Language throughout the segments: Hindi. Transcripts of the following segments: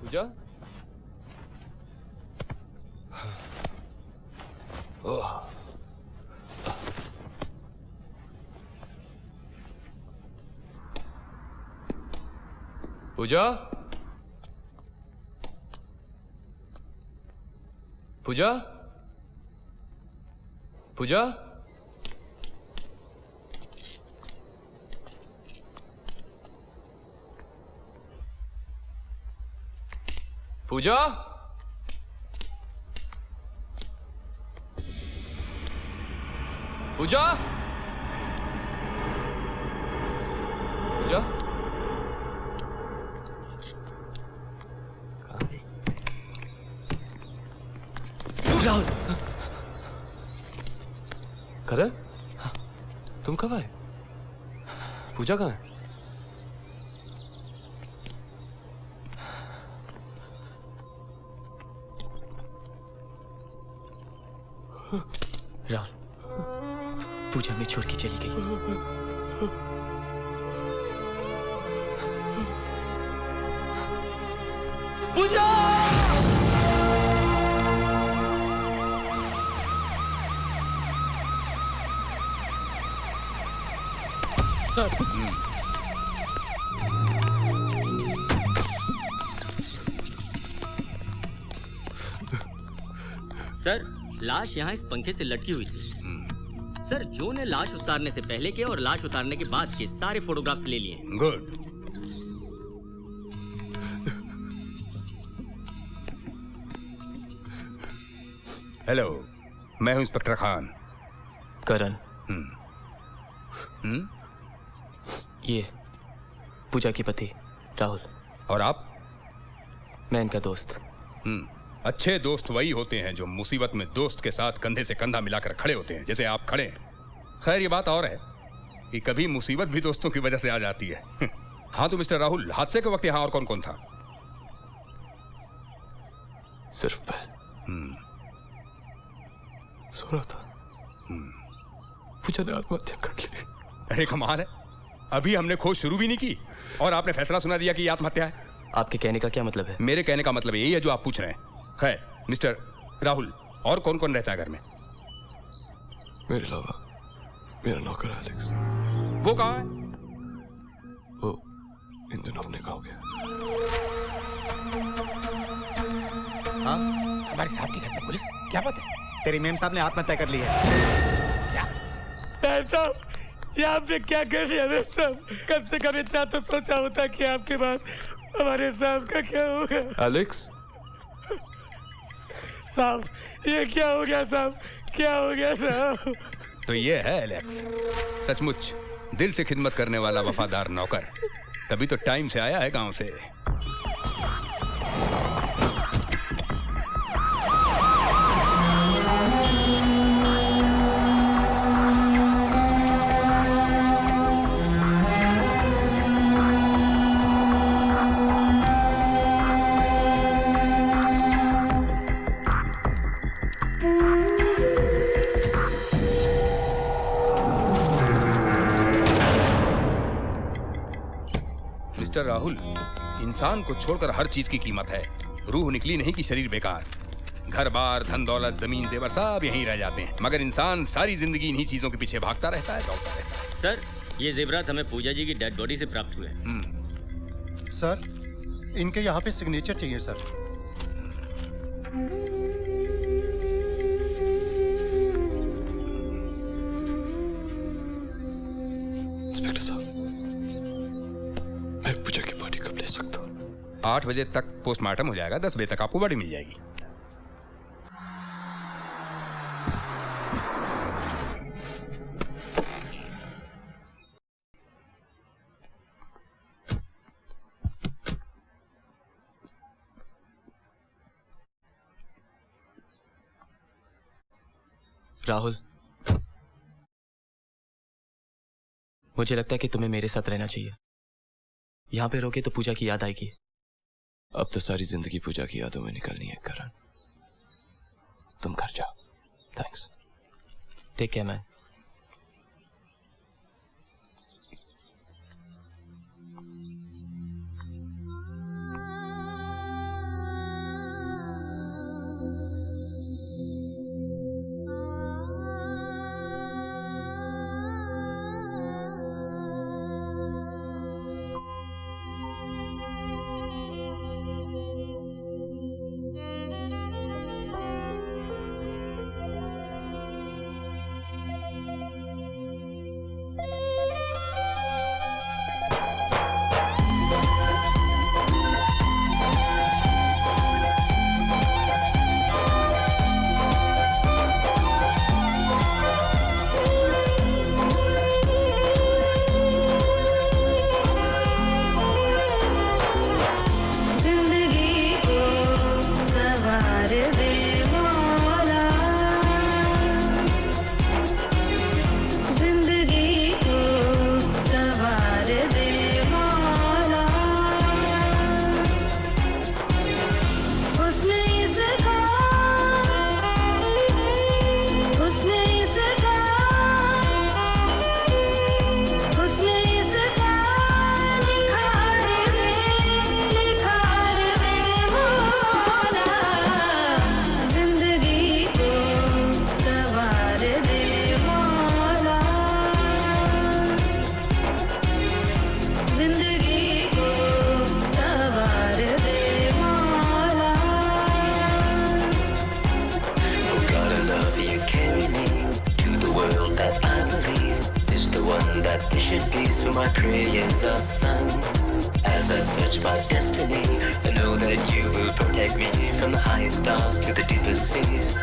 पूजा। ओह। पूजा। पूजा। पूजा। पूजा। पूजा। पूजा। राहुल। कदर, तुम कब आए? पूजा कहाँ है? राहुल, पूजा में छोड़ के चली गई। पूजा। सर, लाश यहाँ इस पंखे से लटकी हुई थी। सर, जो ने लाश उतारने से पहले के और लाश उतारने के बाद के सारे फोटोग्राफ्स ले लिए। गुड। हेलो, मैं हूं इंस्पेक्टर खान। करण। ये पूजा की पति राहुल। और आप? मैं इनका दोस्त। अच्छे दोस्त वही होते हैं जो मुसीबत में दोस्त के साथ कंधे से कंधा मिलाकर खड़े होते हैं, जैसे आप खड़े हैं। खैर, ये बात और है कि कभी मुसीबत भी दोस्तों की वजह से आ जाती है। हाँ तो मिस्टर राहुल, हादसे के वक्त यहाँ और कौन कौन था? सिर्फ मैं सो रहा था। पूजा ने आत्महत्या कर ली। अरे कमाल है, अभी हमने खोज शुरू भी नहीं की और आपने फैसला सुना दिया कि ये आत्महत्या है। आपके कहने का क्या मतलब है? मेरे कहने का मतलब यही है जो आप पूछ रहे हैं। खैर मिस्टर राहुल, और कौन कौन रहता है घर में? मेरे अलावा मेरा नौकर एलेक्स। वो कहाँ है? वो इन दिनों अपने गाँव गया। हाँ, हमारे साहब के घर में पुलिस? क्या बात है? तेरी मेम साहब ने आत्महत्या कर ली है। क्या? साहब, ये आपने क्या कर दिया मेम साहब? कम से कम इतना तो सोचा होता कि आपके बाद हमारे साहब का क्या होगा। एलेक्स। साहब, ये क्या हो गया साहब? क्या हो गया साहब? तो ये है एलेक्स, सचमुच दिल से खिदमत करने वाला वफादार नौकर। तभी तो टाइम से आया है गांव से। मिस्टर राहुल, इंसान को छोड़कर हर चीज की कीमत है। रूह निकली नहीं कि शरीर बेकार। घर बार, धन दौलत, जमीन जेवर सब यहीं रह जाते हैं, मगर इंसान सारी जिंदगी इन्हीं चीजों के पीछे भागता रहता है, दौड़ता रहता है। सर, ये जेवरात हमें पूजा जी की डेड बॉडी से प्राप्त हुए। सर, इनके यहाँ पे सिग्नेचर चाहिए सर। इंस्पेक्टर साहब, मैं पूजा की बॉडी कब ले सकता हूँ? 8 बजे तक पोस्टमार्टम हो जाएगा, 10 बजे तक आपको बॉडी मिल जाएगी। राहुल, मुझे लगता है कि तुम्हें मेरे साथ रहना चाहिए। यहाँ पे रोके तो पूजा की याद आएगी। अब तो सारी जिंदगी पूजा की यादों में निकलनी है करण। तुम घर जाओ। Thanks. Take care man. prey is a sun. As I search my destiny, I know that you will protect me from the highest stars to the deepest seas.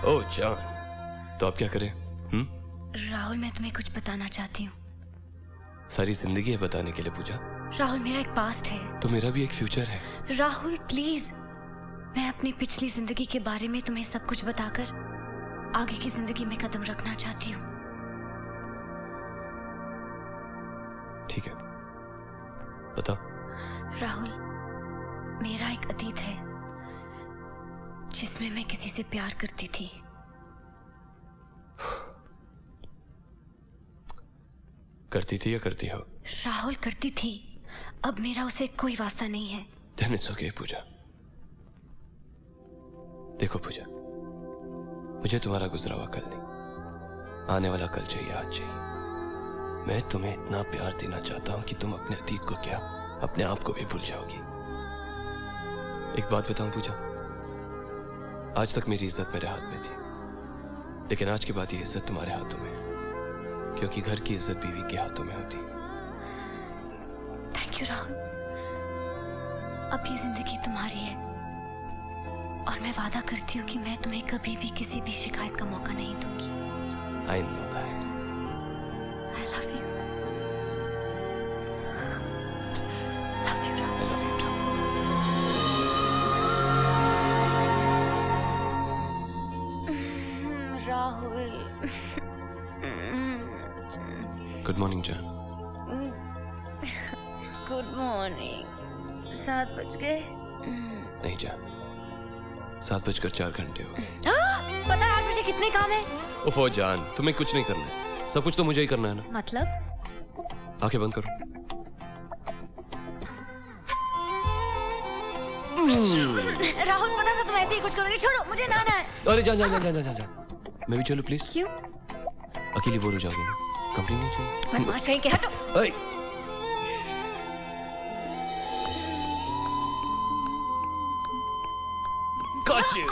ओह जान, तो अब क्या करें? राहुल, मैं तुम्हें कुछ बताना चाहती हूँ। सारी जिंदगी है बताने के लिए पूजा। राहुल, मेरा एक पास्ट है तो मेरा भी एक फ्यूचर है। राहुल प्लीज, मैं अपनी पिछली जिंदगी के बारे में तुम्हें सब कुछ बताकर आगे की जिंदगी में कदम रखना चाहती हूँ। ठीक है, बताओ। राहुल, मेरा एक अतीत है जिसमें मैं किसी से प्यार करती थी। करती थी या करती हो? राहुल, करती थी। अब मेरा उसे कोई वास्ता नहीं है। Then it's okay, पूजा। देखो पूजा, मुझे तुम्हारा गुजरा हुआ कल नहीं, आने वाला कल चाहिए, आज चाहिए। मैं तुम्हें इतना प्यार देना चाहता हूं कि तुम अपने अतीत को क्या, अपने आप को भी भूल जाओगी। एक बात बताऊं पूजा, आज तक मेरी इज्जत मेरे हाथ में थी, लेकिन आज के बाद ये इज्जत तुम्हारे हाथों में है, क्योंकि घर की इज्जत बीवी के हाथों में होती। Thank you Rahul. अब ये जिंदगी तुम्हारी है और मैं वादा करती हूँ कि मैं तुम्हें कभी भी किसी भी शिकायत का मौका नहीं दूंगी। I know that. I love you. Love you, Rahul. I love you too. Rahul, good morning जान। Good morning. 7 बज गए। नहीं जान, 7:04 हो गए। पता है आज मुझे कितने काम है? उफो जान, तुम्हें कुछ नहीं करना है, सब कुछ तो मुझे ही करना है ना। मतलब? आंखें बंद करो। राहुल पता था तुम ऐसे ही कुछ करोगे। छोड़ो, मुझे नहाना है। अरे जान जान जान जान जान जान, मैं भी चलूं प्लीज? क्यों? अकेली बोर हो जाओगी ना, कंपनी नहीं चाहिए। बदमाश कहीं के, हटो। ओए काचे।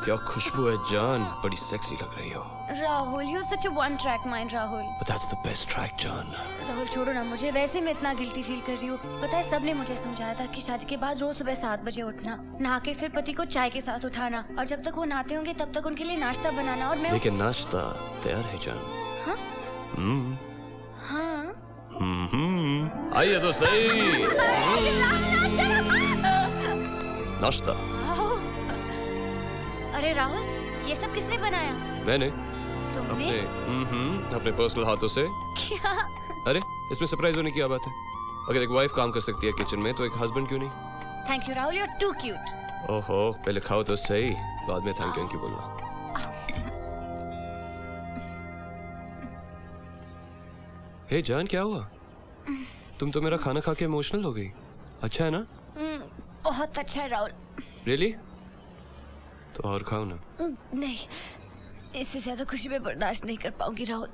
क्या खुशबू है जान, बड़ी सेक्सी लग रही हो। Rahul, you such a one track mind Rahul. But that's the best track जान। राहुल छोड़ो ना मुझे, वैसे मैं इतना गिल्टी फील कर रही हूँ। पता है सबने मुझे समझाया था कि शादी के बाद रोज सुबह 7 बजे उठना, नहा के फिर पति को चाय के साथ उठाना, और जब तक वो नहाते होंगे तब तक उनके लिए नाश्ता बनाना। और मैं लेकिन नाश्ता तैयार है जान। हाँ? हाँ? आइए तो सही। नाश्ता। अरे राहुल, ये सब किसने बनाया? मैंने तुमने? अपने पर्सनल हाथों से। क्या? अरे इसमें सरप्राइज होने की क्या बात है? अगर एक वाइफ काम कर सकती है किचन में तो एक हस्बैंड क्यों नहीं? Thank you Rahul, you are too cute. ओहो, पहले खाओ तो सही, बाद में थैंक यू बोलना। हे जान, क्या हुआ? तुम तो मेरा खाना खा के इमोशनल हो गई। अच्छा है ना? बहुत अच्छा है राहुल। रियली? तो और खाओ ना। नहीं, इससे ज्यादा खुशी मैं बर्दाश्त नहीं कर पाऊंगी राहुल।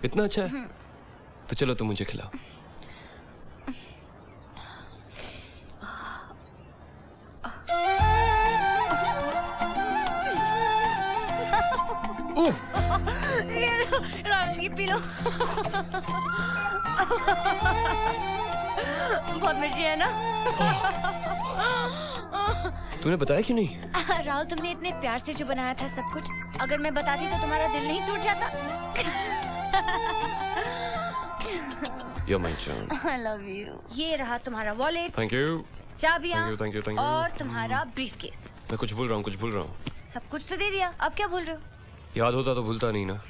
इतना अच्छा है? तो चलो तुम मुझे खिलाओ। राहुल ये पी लो। बहुत मिर्ची है ना? तूने बताया क्यों नहीं? राहुल तुमने इतने प्यार से जो बनाया था सब कुछ, अगर मैं बताती तो तुम्हारा दिल नहीं टूट जाता? You're my John. I love you. ये रहा तुम्हारा wallet, Thank you. चाबियाँ Thank you. और तुम्हारा ब्रीफकेस। मैं कुछ भूल रहा हूँ। सब कुछ तो दे दिया, अब क्या भूल रहे हो? याद होता तो भूलता नहीं ना।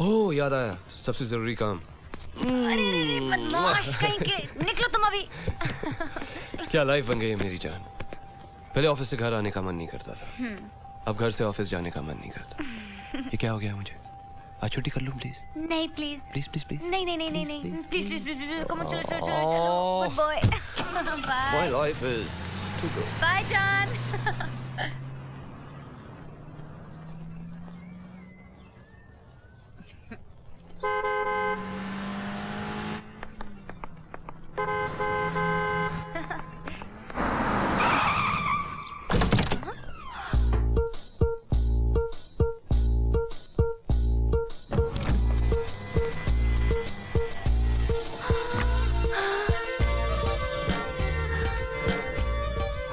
ओह याद आया, सबसे जरूरी काम। अरे बदमाश कहीं के, निकलो तुम अभी। क्या लाइफ बन गई है मेरी जान। पहले ऑफिस से घर आने का मन नहीं करता था, अब घर से ऑफिस जाने का मन नहीं करता। ये क्या हो गया मुझे? आज छुट्टी कर लूं प्लीज? नहीं प्लीज। प्लीज। नहीं प्लीज। कम ऑन, चलो। Good boy. Bye. My life is too good. Bye जान।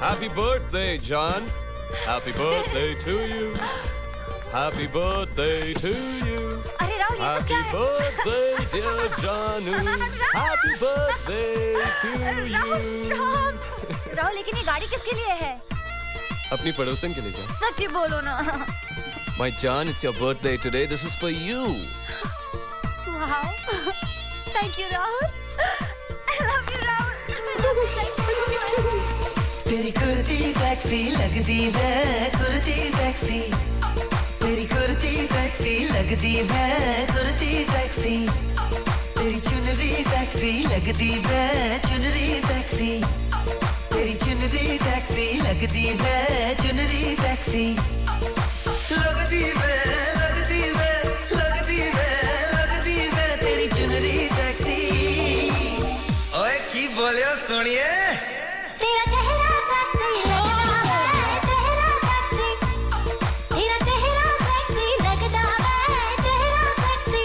Happy birthday, John. Happy birthday to you. Happy birthday to you. अरे राहुल ये सब Happy क्या है? birthday, dear Janu. Happy birthday to you. Rahul लेकिन ये गाड़ी किसके लिए है? अपनी पड़ोसन के लिए जान। सच्ची बोलो ना। My John, it's your birthday today. This is for you. Wow. Thank you Rahul. I love you Rahul. तेरी कुर्ती सेक्सी लगदी है, कुर्ती सेक्सी। तेरी कुर्ती सेक्सी लगदी है, कुर्ती सेक्सी। तेरी चुनरी सेक्सी लगदी है, चुनरी सेक्सी। तेरी चुनरी सेक्सी लगदी है, चुनरी सेक्सी। लगदी है, लगदी है, लगदी है, लगदी है तेरी चुनरी सेक्सी। ओए की बोलियो सुनिए। तेरा चेहरा सेक्सी लगदा है, चेहरा सेक्सी। तेरा चेहरा सेक्सी लगदा है, चेहरा सेक्सी।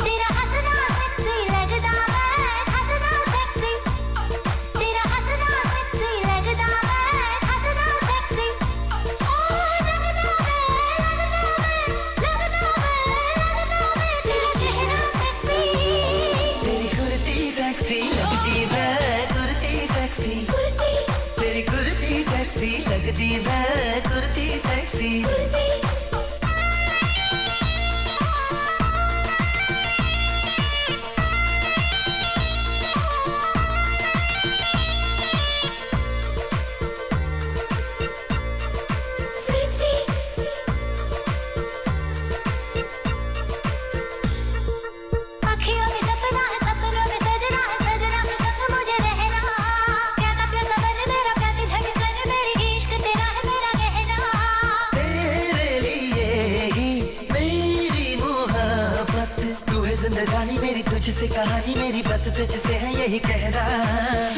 तेरा हंसना सेक्सी लगदा है, हंसना सेक्सी। तेरा हंसना सेक्सी लगदा है, हंसना सेक्सी। ओ लगदा है, लगदा है तेरा चेहरा सेक्सी। तेरी कुर्ती सेक्सी लगदी है, कुर्ती सेक्सी। तेरी कुर्ती सेक्सी लगदी है, कुर्ती सेक्सी। जिंदगानी मेरी तुझसे कहानी मेरी बस तुझसे है यही कहना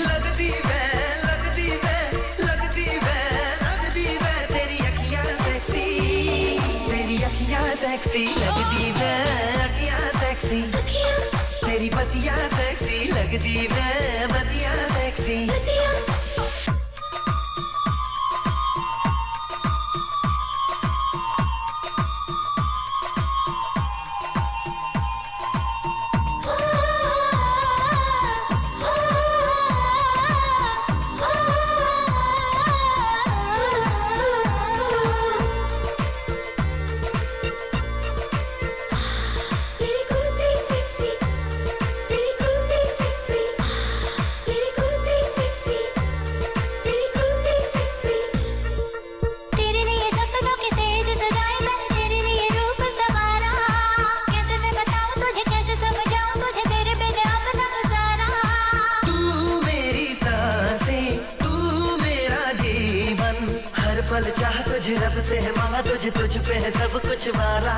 लगती मैं लगती मैं लगती मैं लगती मैं तेरी अखियां सेक्सी तेरी अखियां सेक्सी लगती मैं अखियां सेक्सी तेरी बतियां सेक्सी लगती मैं बतियां सेक्सी पल चाह तुझे रब से है मांगा तुझ पे है सब कुछ मारा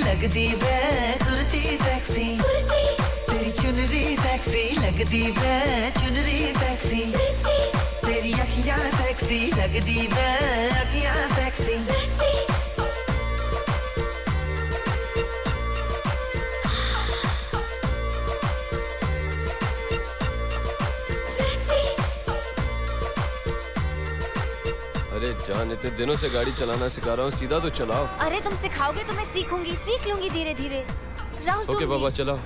लगती वे कुर्ती सेक्सी तेरी चुनरी सेक्सी लगती वे चुनरी सेक्सी तेरी अखियां सेक्सी लगती वे अखियां सेक्सी अरे जान, इतने दिनों से गाड़ी चलाना सिखा रहा हूँ, सीधा तो चलाओ। अरे तुम सिखाओगे तो मैं सीखूंगी, सीख लूंगी धीरे धीरे। राहुल ओके पापा चलाओ।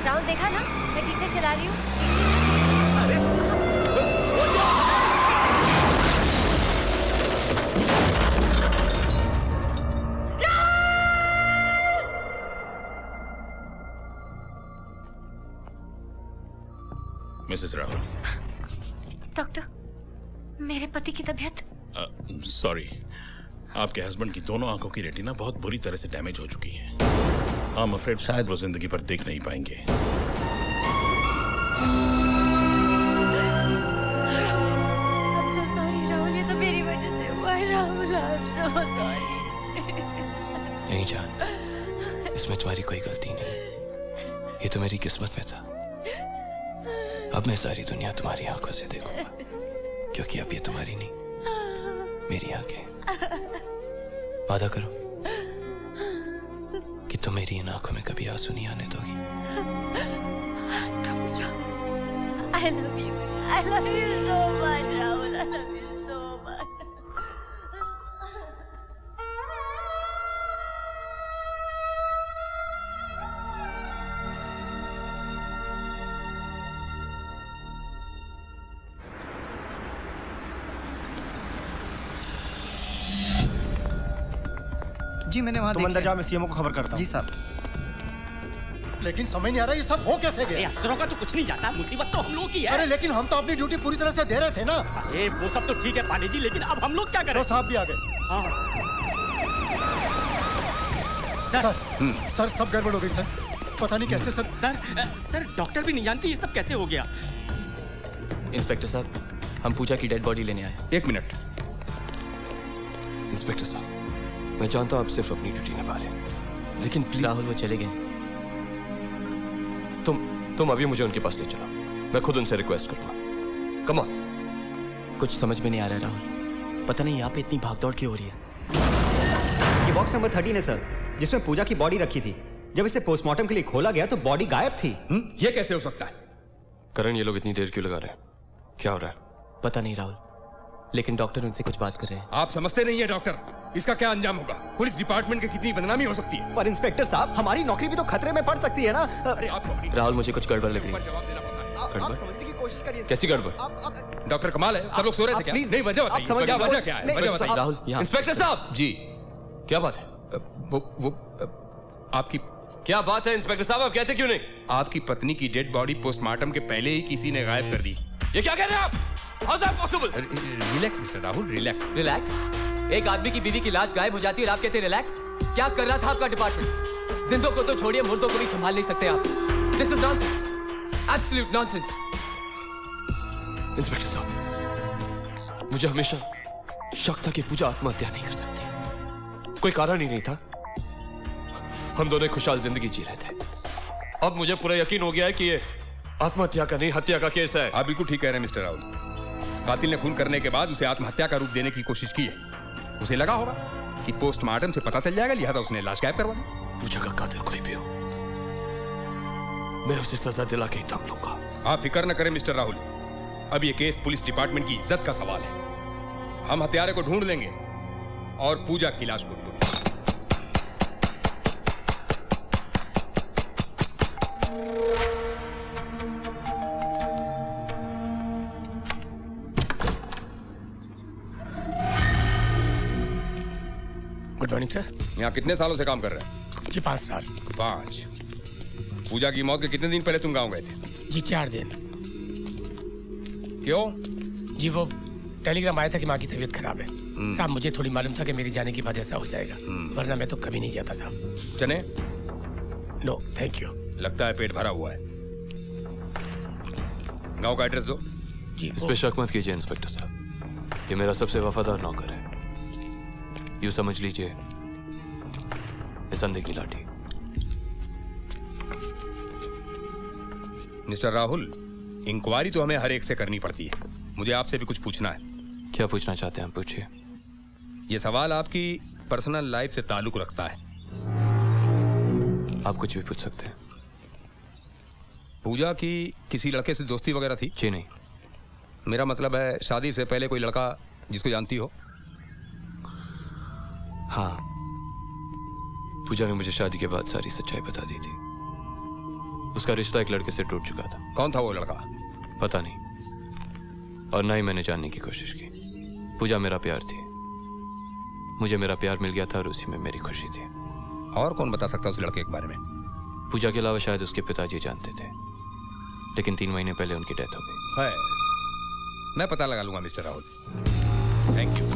राहुल देखा ना, मैं ठीक से चला रही हूँ। मिसेस राहुल। डॉक्टर, मेरे पति की तबीयत। सॉरी, आपके हस्बैंड की दोनों आंखों की रेटिना बहुत बुरी तरह से डैमेज हो चुकी है। I'm afraid शायद वो जिंदगी भर देख नहीं पाएंगे। I'm so sorry, राहुल, ये सब मेरी वजह से हुआ है। Rahul, I'm so sorry। नहीं जान, इसमें तुम्हारी कोई गलती नहीं, ये तो मेरी किस्मत में था। अब मैं सारी दुनिया तुम्हारी आंखों से देखूंगा, क्योंकि अब ये तुम्हारी नहीं, मेरी आंखें। वादा करो कि तुम मेरी इन आंखों में कभी आंसू नहीं आने दोगी। I love you. I love you so much, Rahul. I love you so much. जी मैंने वहाँ तुम अंदर जाओ, मैं सीएमओ को खबर करता हूँ। जी साहब। लेकिन समझ नहीं आ रहा ये सब हो कैसे गया। अफसरों का तो कुछ नहीं जाता, मुसीबत तो हम लोगों की है। अरे लेकिन हम तो अपनी ड्यूटी पूरी तरह से दे रहे थे ना। अरे वो सब तो ठीक है पांडे जी, लेकिन अब हम लोग क्या करें? तो साहब भी आ गए। हाँ। सर सब गड़बड़ हो गई सर, पता नहीं कैसे सर। सर डॉक्टर भी नहीं जानती ये सब कैसे हो गया। इंस्पेक्टर साहब, हम पूजा की डेड बॉडी लेने आए। एक मिनट। इंस्पेक्टर साहब, मैं जानता हूँ आप सिर्फ अपनी ड्यूटी निभा रहे हैं, लेकिन प्लीज। राहुल वो चले गए। तुम अभी मुझे उनके पास ले चलो, मैं खुद उनसे रिक्वेस्ट करूंगा। Come on. कुछ समझ में नहीं आ रहा है राहुल, पता नहीं यहाँ पे इतनी भागदौड़ क्यों हो रही है। ये बॉक्स नंबर 13 है सर, जिसमें पूजा की बॉडी रखी थी। जब इसे पोस्टमार्टम के लिए खोला गया तो बॉडी गायब थी। ये कैसे हो सकता है? करण, ये लोग इतनी देर क्यों लगा रहे हैं? क्या हो रहा है? पता नहीं राहुल, लेकिन डॉक्टर उनसे कुछ बात कर रहे हैं। आप समझते नहीं है डॉक्टर, इसका क्या अंजाम होगा? पुलिस डिपार्टमेंट की कितनी बदनामी हो सकती है। पर इंस्पेक्टर साहब, हमारी नौकरी भी तो खतरे में पड़ सकती है ना। अरे आपको राहुल, मुझे कुछ गड़बड़ लग रही है। आप समझने की कोशिश करिए। कैसी गड़बड़? डॉक्टर कमाल है, सब लोग सो रहे थे क्या? नहीं, वजह बताइए। क्या वजह क्या है? वजह बताइए। राहुल, यहाँ इंस्पेक्टर साहब जी, क्या बात है? आपकी क्या बात है इंस्पेक्टर साहब, आप कहते क्यों नहीं? आपकी पत्नी की डेड बॉडी पोस्टमार्टम के पहले ही किसी ने गायब कर दी। ये क्या कह रहे हैं आप? How is that possible? Relax mister Rahul, relax. Relax? एक आदमी की बीवी की लाश गायब हो जाती है और आप कहते हैं रिलैक्स? क्या कर रहा था आपका डिपार्टमेंट? जिंदों को तो छोड़िए, मुर्दों को भी संभाल नहीं सकते आप। This is nonsense, absolute nonsense. Inspector साहब, मुझे हमेशा शक था कि पूजा आत्महत्या नहीं कर सकती। कोई कारण ही नहीं था। हम दोनों खुशहाल जिंदगी जी रहे थे। अब मुझे पूरा यकीन हो गया है कि ये आत्महत्या का नहीं, हत्या का केस है। आप बिल्कुल ठीक कह रहे हैं मिस्टर राहुल। कातिल ने खून करने के बाद उसे आत्महत्या का रूप देने की कोशिश की है। उसे लगा होगा कि पोस्टमार्टम से पता चल जाएगा, लिहाजा उसने लाश गायब करवा दी। पूजा का कातिल कोई भी हो, मैं उसे सजा दिला के ही दम लूंगा। आप फिक्र न करें मिस्टर राहुल, अब ये केस पुलिस डिपार्टमेंट की इज्जत का सवाल है। हम हत्यारे को ढूंढ लेंगे और पूजा की लाश को ढूंढेंगे। Good morning sir. यहाँ कितने सालों से काम कर रहे हैं? जी 5 साल। 5। पूजा की मौत के कितने दिन पहले तुम गाँव गए थे? जी 4 दिन। क्यों? जी वो टेलीग्राम आया था कि माँ की तबीयत खराब है। साहब मुझे थोड़ी मालूम था कि मेरी जाने की वजह से हो जाएगा, वरना मैं तो कभी नहीं जाता साहब। चने? No thank you. लगता है पेट भरा हुआ है। गांव का एड्रेस दो। जी इस पे शक मत कीजिए इंस्पेक्टर साहब, ये मेरा सबसे वफादार नौकर है। यूं समझ लीजिए इस अंधे की लाठी। मिस्टर राहुल, इंक्वायरी तो हमें हर एक से करनी पड़ती है। मुझे आपसे भी कुछ पूछना है। क्या पूछना चाहते हैं आप? पूछिए। ये सवाल आपकी पर्सनल लाइफ से ताल्लुक रखता है। आप कुछ भी पूछ सकते हैं। पूजा की किसी लड़के से दोस्ती वगैरह थी? जी नहीं। मेरा मतलब है शादी से पहले कोई लड़का जिसको जानती हो? हाँ, पूजा ने मुझे शादी के बाद सारी सच्चाई बता दी थी। उसका रिश्ता एक लड़के से टूट चुका था। कौन था वो लड़का? पता नहीं, और ना ही मैंने जानने की कोशिश की। पूजा मेरा प्यार थी, मुझे मेरा प्यार मिल गया था और उसी में मेरी खुशी थी। और कौन बता सकता उस लड़के के बारे में? पूजा के अलावा शायद उसके पिताजी जानते थे, लेकिन 3 महीने पहले उनकी डेथ हो गई। है, मैं पता लगा लूंगा mister Rahul. Thank you,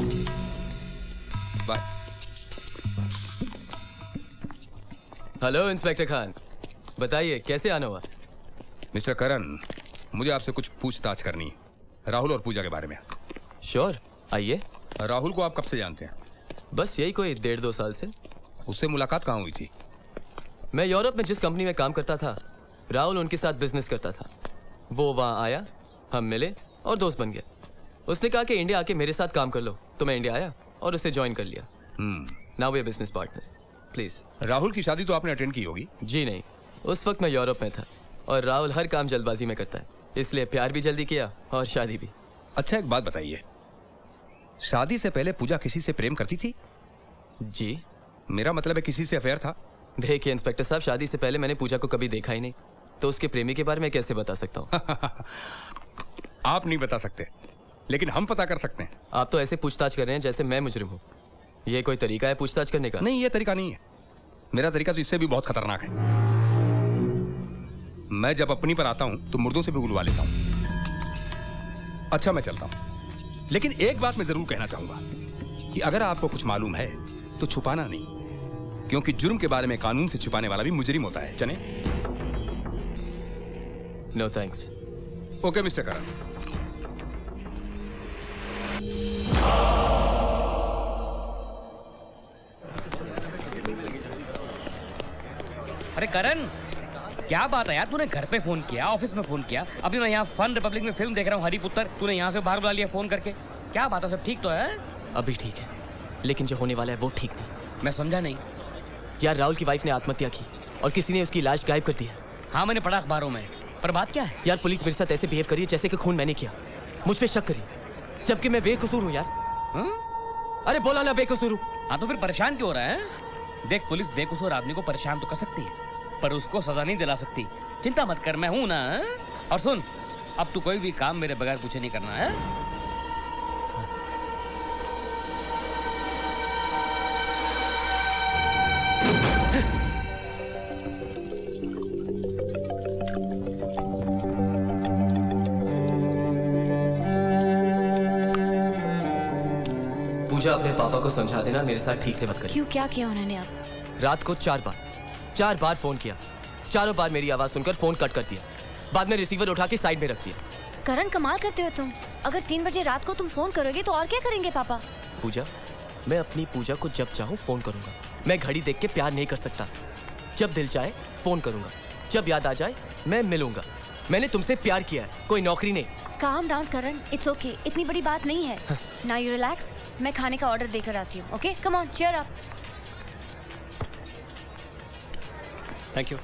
bye. Hello inspector Khan, बताइए कैसे आना हुआ? मिस्टर करण, मुझे आपसे कुछ पूछताछ करनी है राहुल और पूजा के बारे में। श्योर, आइए। राहुल को आप कब से जानते हैं? बस यही कोई 1.5-2 साल से। उससे मुलाकात कहाँ हुई थी? मैं यूरोप में जिस कंपनी में काम करता था, राहुल उनके साथ बिजनेस करता था। वो वहाँ आया, हम मिले और दोस्त बन गए। उसने कहा कि इंडिया आके मेरे साथ काम कर लो, तो मैं इंडिया आया और उसे ज्वाइन कर लिया। Now we are business partners. Please. Rahul की शादी तो आपने अटेंड की होगी? जी नहीं, उस वक्त मैं यूरोप में था और राहुल हर काम जल्दबाजी में करता है, इसलिए प्यार भी जल्दी किया और शादी भी। अच्छा एक बात बताइए, शादी से पहले पूजा किसी से प्रेम करती थी? जी। मेरा मतलब है किसी से अफेयर था? देखिए इंस्पेक्टर साहब, शादी से पहले मैंने पूजा को कभी देखा ही नहीं, तो उसके प्रेमी के बारे में कैसे बता सकता हूँ? आप नहीं बता सकते, लेकिन हम पता कर सकते हैं। आप तो ऐसे पूछताछ कर रहे हैं जैसे मैं मुजरिम हूँ। ये कोई तरीका है पूछताछ करने का? नहीं, ये तरीका नहीं है। मेरा तरीका तो इससे भी बहुत खतरनाक है। मैं जब अपनी पर आता हूं तो मुर्दों से भी बुलवा लेता हूं। अच्छा मैं चलता हूं, लेकिन एक बात मैं जरूर कहना चाहूंगा कि अगर आपको कुछ मालूम है तो छुपाना नहीं, क्योंकि जुर्म के बारे में कानून से छुपाने वाला भी मुजरिम होता है। चले? No thanks. Okay mister Karan. अरे करण, क्या बात है यार, तूने घर पे फोन किया, ऑफिस में फोन किया, अभी मैं यहाँ फन रिपब्लिक में फिल्म देख रहा हूँ हरिपुत्र, तूने यहाँ से बाहर बुला लिया फोन करके। क्या बात है, सब ठीक तो है? अभी ठीक है, लेकिन जो होने वाला है वो ठीक नहीं। मैं समझा नहीं। यार राहुल की वाइफ ने आत्महत्या की और किसी ने उसकी लाश गायब कर दी है। हाँ मैंने पढ़ा अखबारों में, पर बात क्या है? यार पुलिस मेरे साथ ऐसे बिहेव करी जैसे कि खून मैंने किया, मुझ पे शक करी, जबकि मैं बेकसूर हूँ यार। अरे बोला ना बेकसूर हूँ। हाँ तो फिर परेशान क्यों हो रहा है? देख, पुलिस बेकसूर आदमी को परेशान तो कर सकती है, पर उसको सजा नहीं दिला सकती। चिंता मत कर, मैं हूं ना। और सुन, अब तू कोई भी काम मेरे बगैर पूछे नहीं करना है। अपने पापा को समझा देना मेरे साथ ठीक से मत करें। क्यों, क्या किया उन्होंने? आप रात को 4 बार फोन किया, चारों बार मेरी आवाज सुनकर फोन कट कर दिया, बाद में रिसीवर उठा के साइड में रख दिया। करण, कमाल करते हो तुम। अगर 3 बजे रात को तुम फोन करोगे तो और क्या करेंगे पापा? पूजा, मैं अपनी पूजा को जब चाहूँ फोन करूंगा। मैं घड़ी देख के प्यार नहीं कर सकता। जब दिल चाहे फोन करूंगा, जब याद आ जाए मैं मिलूंगा। मैंने तुमसे प्यार किया है, कोई नौकरी नहीं। Calm down Karan, it's okay, इतनी बड़ी बात नहीं है। नाउ यू रिलैक्स, मैं खाने का ऑर्डर देकर आती हूँ। Okay, come on, cheer up. Thank you.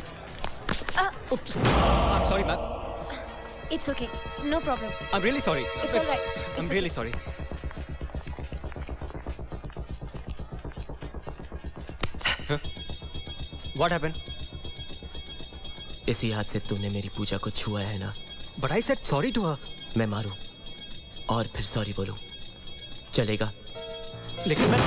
Oops. I'm sorry, ma'am. It's okay, no problem. I'm really sorry. It's all right. I'm It's really okay. sorry. Huh? What happened? इसी हाथ से तूने मेरी पूजा को छुआ है ना? But I said sorry to her. मैं मारूं और फिर सॉरी बोलूं, चलेगा? लेकिन मैं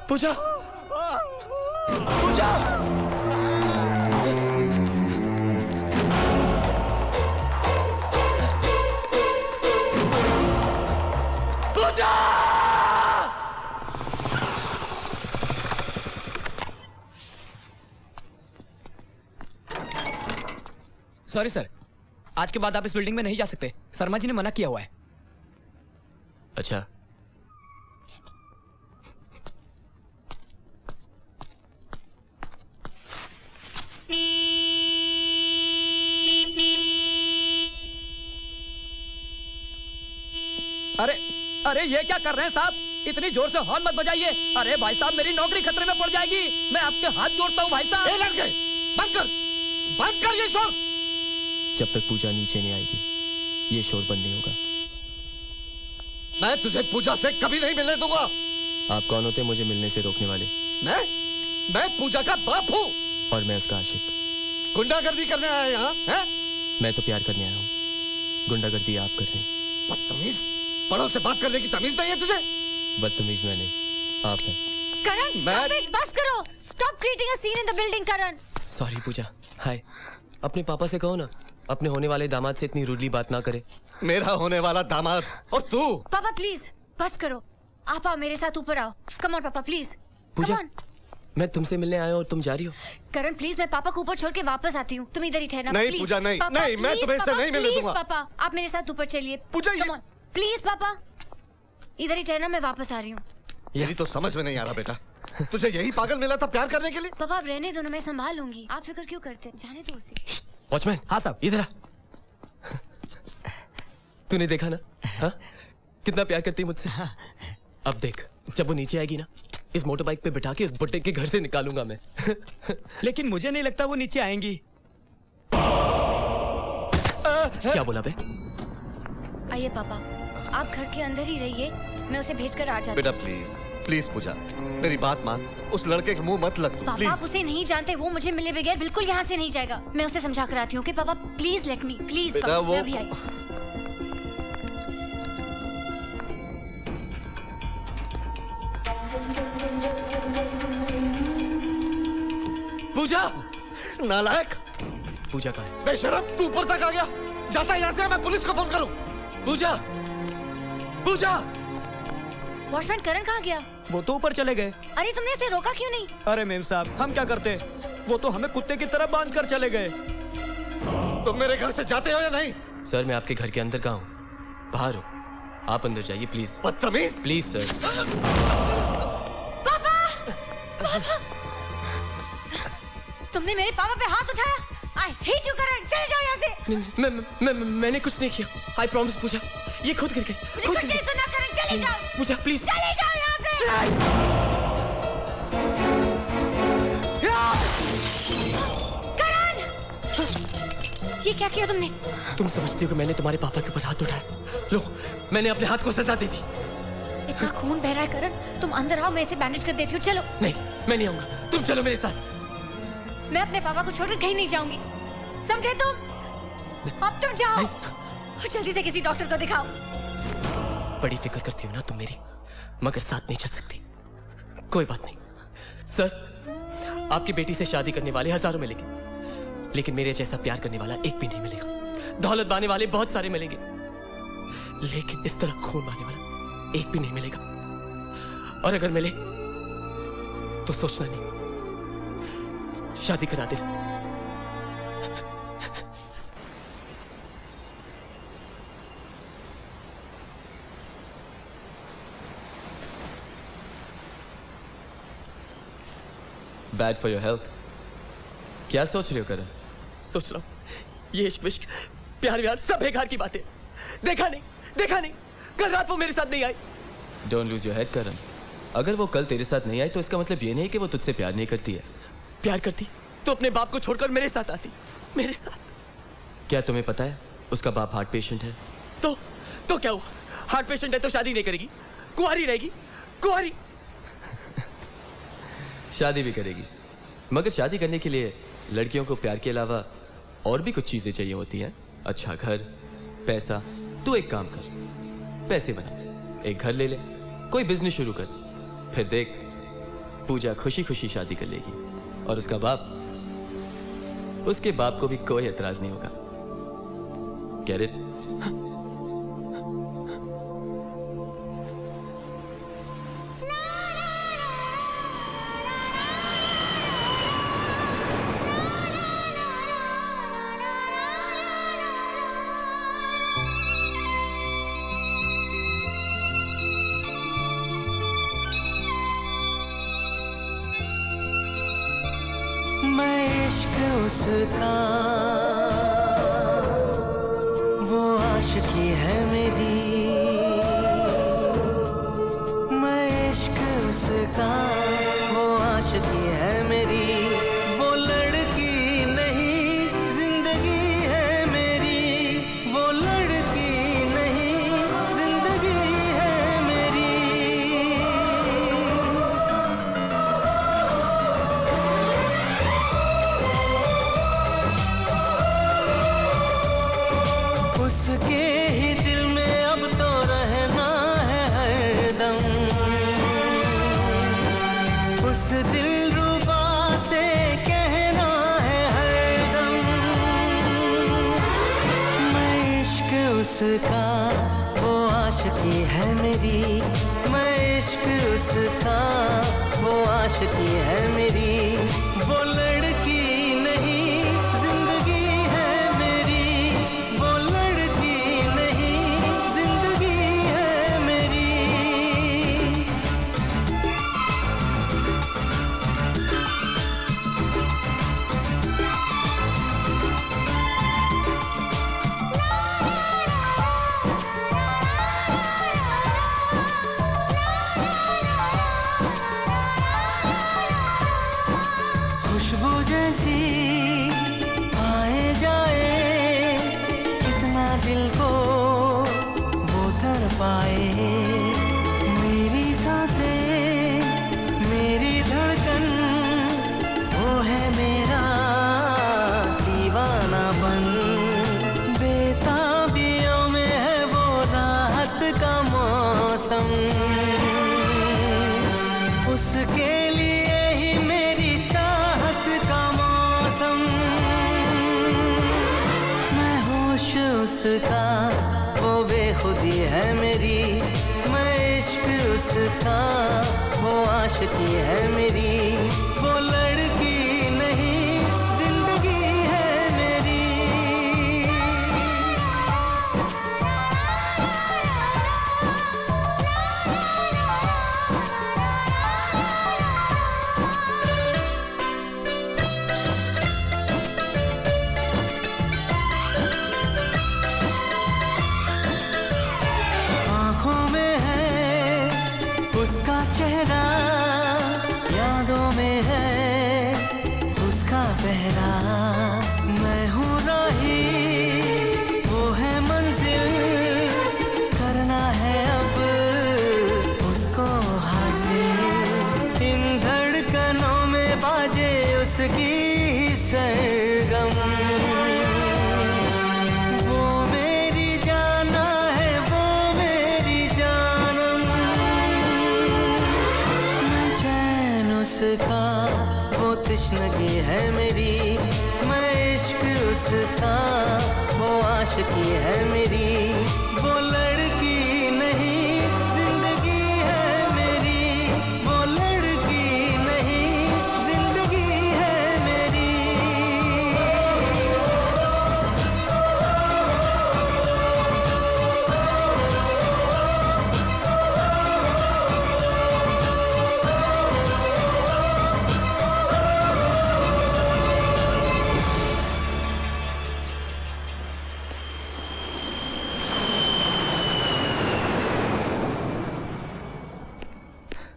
पूजा, पूजा, पूजा! सॉरी सर, आज के बाद आप इस बिल्डिंग में नहीं जा सकते। शर्मा जी ने मना किया हुआ है। अच्छा, अरे अरे ये क्या कर रहे हैं साहब? इतनी जोर से हॉर्न मत बजाइए। अरे भाई साहब, मेरी नौकरी खतरे में पड़ जाएगी। मैं आपके हाथ जोड़ता हूँ भाई साहब। ए लड़के, बंद कर ये शोर। जब तक पूजा नीचे नहीं आएगी ये शोर बंद नहीं होगा। मैं तुझे पूजा से कभी नहीं मिलने दूंगा। आप कौन होते मुझे मिलने से रोकने वाले? मैं पूजा का बाप हूँ और मैं उसका आशिक। गुंडागर्दी करने आया यहाँ हैं? मैं तो प्यार करने आया हूँ, गुंडागर्दी आप कर रहे हैं। बदतमीज, बड़ों से बात करने की तमीज नहीं है तुझे? बदतमीज मैं नहीं, आप हैं। करण, stop it, बस करो। Stop creating a scene in the building, Karan. Sorry Pooja. Hi, अपने पापा से कहो ना अपने होने वाले दामाद से इतनी रूडली बात ना करे। मेरा होने वाला दामाद और तू? पापा प्लीज बस करो। आप आओ मेरे साथ, ऊपर आओ। कम ऑन पापा प्लीज। पूजा, मैं तुमसे मिलने आया हूँ और तुम जा रही हो। करण प्लीज, मैं पापा को ऊपर छोड़ के वापस आती हूँ। तुम इधर ही ठहरना। नहीं प्लीज। पूजा, नहीं पापा, नहीं, मैं तुम्हें इससे नहीं मिलने दूंगा। पापा आप मेरे साथ ऊपर चलिए। पूजा, कम ऑन प्लीज पापा, इधर ही ठहरना, मैं वापस आ रही हूँ। यही तो समझ में नहीं आ रहा बेटा, तुझे यही पागल मिला था प्यार करने के लिए? पापा आप रहने दो ना, मैं संभाल लूंगी। आप फिक्र क्यों करते हैं? जाने दो उसे। वॉचमैन। हाँ साहब, इधर आ। तूने देखा ना, हाँ? कितना प्यार करती है मुझसे। अब देख, जब वो नीचे आएगी ना, इस मोटर बाइक पे बिठा के इस बुड्ढे के घर से निकालूंगा मैं। लेकिन मुझे नहीं लगता वो नीचे आएंगी। क्या बोला बे? आइए पापा, आप घर के अंदर ही रहिए, मैं उसे भेजकर आ जाती बेटा प्लीज प्लीज पूजा, मेरी बात मान। उस लड़के के मुंह मत लग तू, पापा। प्लीज। आप उसे नहीं जानते, वो मुझे मिले बगैर बिल्कुल यहाँ से नहीं जाएगा। मैं उसे समझा कर आती हूँ कि पापा प्लीज लेट मी, प्लीज। बेटा वो मैं भी आई। पूजा! नालायक! पूजा कहाँ है? बेशरम, तू ऊपर तक आ गया। जाता है यहाँ से, मैं पुलिस को फोन करूँ। पूजा! पूजा! वॉचमैन करण कहाँ गया? वो तो ऊपर चले गए। अरे तुमने उसे रोका क्यों नहीं? अरे मेम साहब, हम क्या करते? वो तो हमें कुत्ते की तरह बांध कर चले गए। तुम मेरे घर से जाते हो या नहीं? सर मैं आपके घर के अंदर कहाँ हूँ? बाहर हो। आप अंदर जाइए प्लीज। बदतमीज! Please sir. पापा! पापा! तुमने मेरे पापा पे हाथ उठाया। I hate you करण, चले जाओ यहाँ से। मैंने कुछ नहीं किया। I promise पूजा, ये खुद गिर गए। मुझे कुछ नहीं सुना करण, चले जाओ। पूजा प्लीज चले जाओ यहाँ से। करण! ये क्या किया तुमने? तुम समझती हो कि मैंने तुम्हारे पापा के ऊपर हाथ उठाया? लो, मैंने अपने हाथ को सजा दी थी। सबका खून बह रहा है करण। तुम अंदर आओ, मैं इसे बैंडेज कर देती हूँ। चलो। नहीं, मैं नहीं आऊंगा, तुम चलो मेरे साथ। मैं अपने पापा को छोड़कर कहीं नहीं जाऊंगी, समझे तुम? अब तुम जाओ और जल्दी से किसी डॉक्टर को दिखाओ। बड़ी फिक्र करती हो ना तुम मेरी, मगर साथ नहीं चल सकती। कोई बात नहीं सर, आपकी बेटी से शादी करने वाले हजारों मिलेंगे, लेकिन मेरे जैसा प्यार करने वाला एक भी नहीं मिलेगा। दौलत पाने वाले बहुत सारे मिलेंगे, लेकिन इस तरह खून मारने वाला एक भी नहीं मिलेगा। और अगर मिले तो सोचना नहीं, शादी करा दे। Bad for your health. क्या सोच रहे हो करण? सोच रहा हूं ये इश्क विश्क प्यार व्यार सब बेकार की बातें। देखा नहीं, कल रात वो मेरे साथ नहीं आई। डोंट लूज योर हेड करण। अगर वो कल तेरे साथ नहीं आई तो इसका मतलब ये नहीं कि वो तुझसे प्यार नहीं करती है। प्यार करती तो अपने बाप को छोड़कर मेरे साथ आती, मेरे साथ। क्या तुम्हें पता है उसका बाप हार्ट पेशेंट है? तो क्या हुआ? हार्ट पेशेंट है तो शादी नहीं करेगी, कुंवारी रहेगी, कुंवारी। शादी भी करेगी, मगर शादी करने के लिए लड़कियों को प्यार के अलावा और भी कुछ चीजें चाहिए होती हैं। अच्छा घर, पैसा। तू एक काम कर, पैसे बना, एक घर ले ले, कोई बिजनेस शुरू कर, फिर देख पूजा खुशी खुशी शादी कर लेगी और उसका बाप, उसके बाप को भी कोई एतराज नहीं होगा। Get it? मैं इश्क उसका, वो आशिकी है मेरी। मैं इश्क उसका, वो आशिकी है मेरी। वो लड़की नहीं जिंदगी है मेरी। वो लड़की नहीं जिंदगी है मेरी। उसके ही दिल में अब तो रहना है हरदम। उस दिलरुबा से कहना है हरदम। मैं इश्क उसका, वो आशिकी है मेरी। मैं इश्क उसका, वो आशिकी है मेरी। वो लड़की नहीं जिंदगी है मेरी। वो लड़की नहीं जिंदगी है मेरी। खुशबू जैसी आए जाए, कितना दिल को वो तड़पाए। मेरी सांसें, मेरी धड़कन, वो है मेरा दीवानापन। बेताबियों में है वो राहत का मौसम। उसके लिए ही मेरी चाहत का मौसम। मैं होश उसका, वो बेखुदी है मेरी। मैं इश्क उसका, वो आशिकी है मेरी। वो लड़की नहीं जिंदगी है मेरी। आँखों में है उसका चेहरा, यादों इसकी सरगम, वो मेरी जाना है, वो मेरी जानम, मैं चैन उसका, वो तश्नगी है मेरी, मैं इश्क उसका, वो आशिकी है मेरी, वो लड़की नहीं जिंदगी है मेरी, वो लड़की नहीं जिंदगी है मेरी।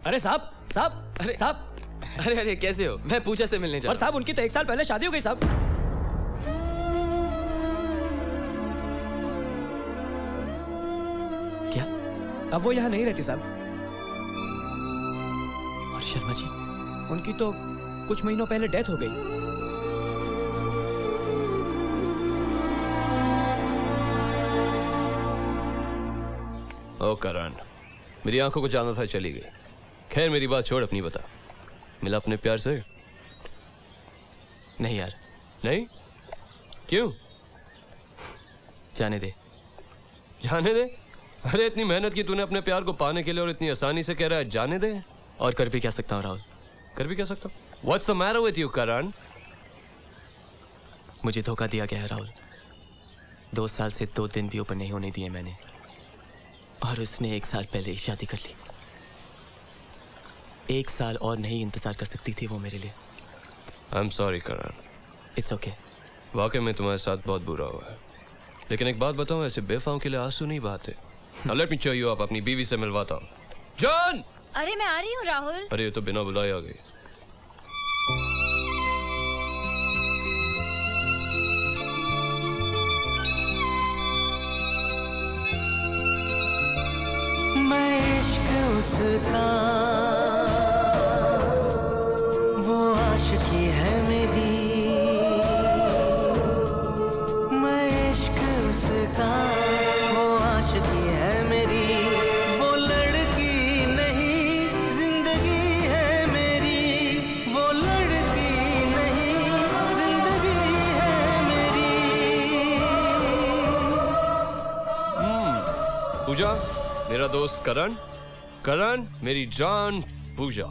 अरे साहब साहब अरे साहब अरे अरे कैसे हो? मैं पूजा से मिलने जा और रहा साहब उनकी तो 1 साल पहले शादी हो गई साहब। क्या? अब वो यहाँ नहीं रहती साहब। और शर्मा जी? उनकी तो कुछ महीनों पहले डेथ हो गई। ओ करण, मेरी आंखों को जाना था, चली गई। खैर मेरी बात छोड़, अपनी बता। मिला अपने प्यार से? नहीं यार। नहीं? क्यों? जाने दे। जाने दे? अरे इतनी मेहनत की तूने अपने प्यार को पाने के लिए और इतनी आसानी से कह रहा है जाने दे? और कर भी क्या सकता हूँ राहुल? कर भी क्या सकता हूँ? What's the matter with you, करण? मुझे धोखा दिया गया है राहुल। 2 साल से 2 दिन भी ऊपर नहीं होने दिए मैंने, और उसने 1 साल पहले ही शादी कर ली। 1 साल और नहीं इंतजार कर सकती थी वो मेरे लिए। I'm sorry, Karan. It's okay. वाकई में तुम्हारे साथ बहुत बुरा हुआ है, लेकिन एक बात बताऊं, ऐसे बेफाओं के लिए आंसू नहीं बहाते। Now let me cheer you up, अपनी बीवी से मिलवाता हूँ। जॉन! अरे मैं आ रही हूँ राहुल। अरे ये तो बिना बुलाए आ गई। मैं इश्क उसका, वो आशिकी है मेरी, मैं इश्क उसका, वो आशिकी है मेरी, वो लड़की नहीं जिंदगी है मेरी, वो लड़की नहीं जिंदगी है मेरी। पूजा, मेरा दोस्त करण, करण मेरी जान पूजा।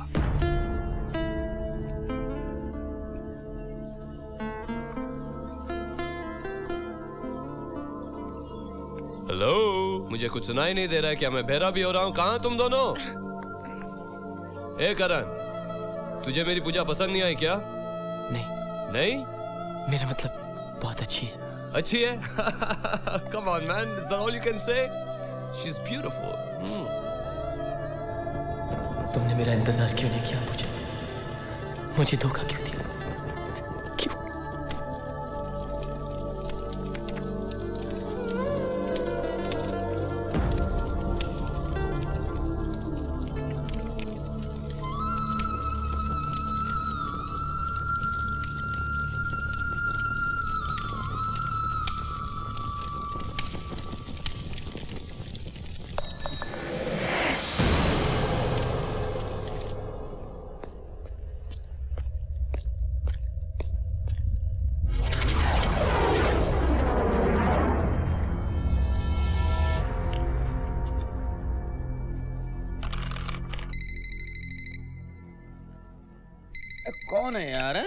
हेलो, मुझे कुछ सुनाई नहीं दे रहा है क्या? मैं बहरा भी हो रहा हूँ? कहाँ तुम दोनों? ए करण, तुझे मेरी पूजा पसंद नहीं आई क्या? नहीं। नहीं? मेरा मतलब बहुत अच्छी है। अच्छी है? Come on man, is that all you can say? She's beautiful. तुमने मेरा इंतजार क्यों नहीं किया पूजा? मुझे धोखा क्यों दिया? क्यों? कौन है यार?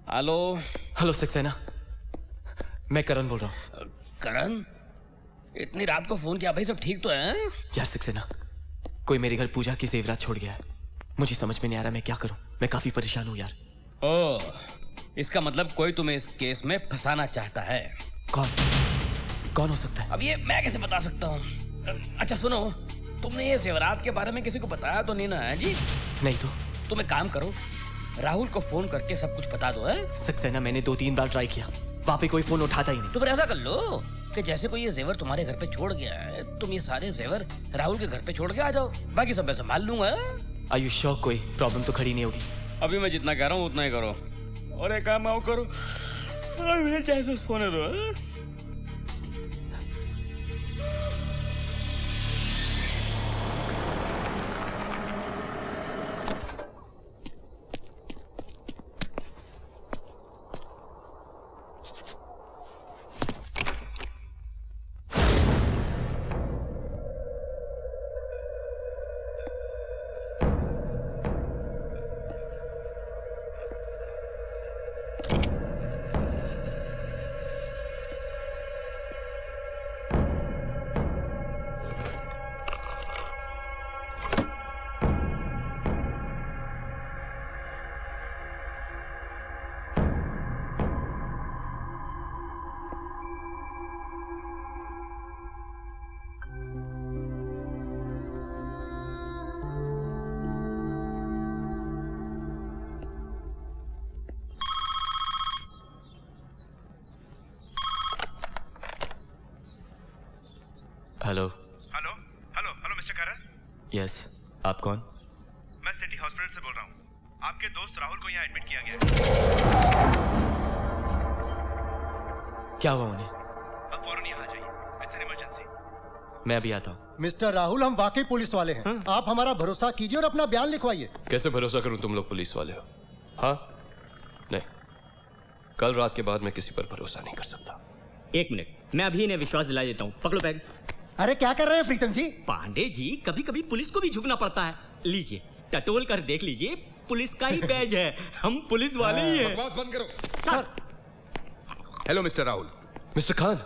हेलो हेलो सक्सेना, मैं करण बोल रहा हूँ। करण, इतनी रात को फोन किया भाई? सब ठीक तो है? यार सक्सेना, कोई मेरे घर पूजा की जेवरात छोड़ गया है। मुझे समझ में नहीं आ रहा मैं क्या करूं। मैं काफी परेशान हूँ यार। ओह, इसका मतलब कोई तुम्हें इस केस में फंसाना चाहता है। कौन हो सकता है? अब ये मैं कैसे बता सकता हूँ? अच्छा सुनो, तुमने ये जेवरात के बारे में किसी को बताया तो नहीं ना? है जी? नहीं तो। तुम एक काम करो, राहुल को फोन करके सब कुछ बता दो। है सक्सेना, मैंने 2-3 बार ट्राई किया, वहाँ पे कोई फोन उठाता ही नहीं। तो फिर ऐसा कर लो कि जैसे कोई ये जेवर तुम्हारे घर पे छोड़ गया है, तुम ये सारे जेवर राहुल के घर पे छोड़ के आ जाओ, बाकी सब मैं संभाल लूंगा। Are you sure कोई प्रॉब्लम तो खड़ी नहीं होगी? अभी मैं जितना कह रहा हूँ उतना ही करो, और एक काम आओ करो, मुझे चाहे सोने दो। Hello hello hello hello mister Karan. Yes, आप कौन? मैं सिटी हॉस्पिटल से बोल रहा हूँ। आपके दोस्त राहुल को यहाँ एडमिट किया गया है। क्या हुआ उन्हें? अब फौरन यहाँ आ जाइए, इट्स एन इमरजेंसी। मैं अभी आता हूँ। मिस्टर राहुल, हम वाकई पुलिस वाले हैं। आप हमारा भरोसा कीजिए और अपना बयान लिखवाइए। कैसे भरोसा करूं तुम लोग पुलिस वाले हो? हाँ? नहीं, कल रात के बाद मैं किसी पर भरोसा नहीं कर सकता। एक मिनट, मैं अभी इन्हें विश्वास दिला देता हूँ। पकड़ो बैग। अरे क्या कर रहे हैं प्रीतम जी? पांडे जी, कभी कभी पुलिस को भी झुकना पड़ता है। लीजिए, टटोल कर देख लीजिए, पुलिस का ही बैज है। हम पुलिस वाले ही हैं। बकवास बंद करो। Sir. Hello mister Rahul. Mister Khan,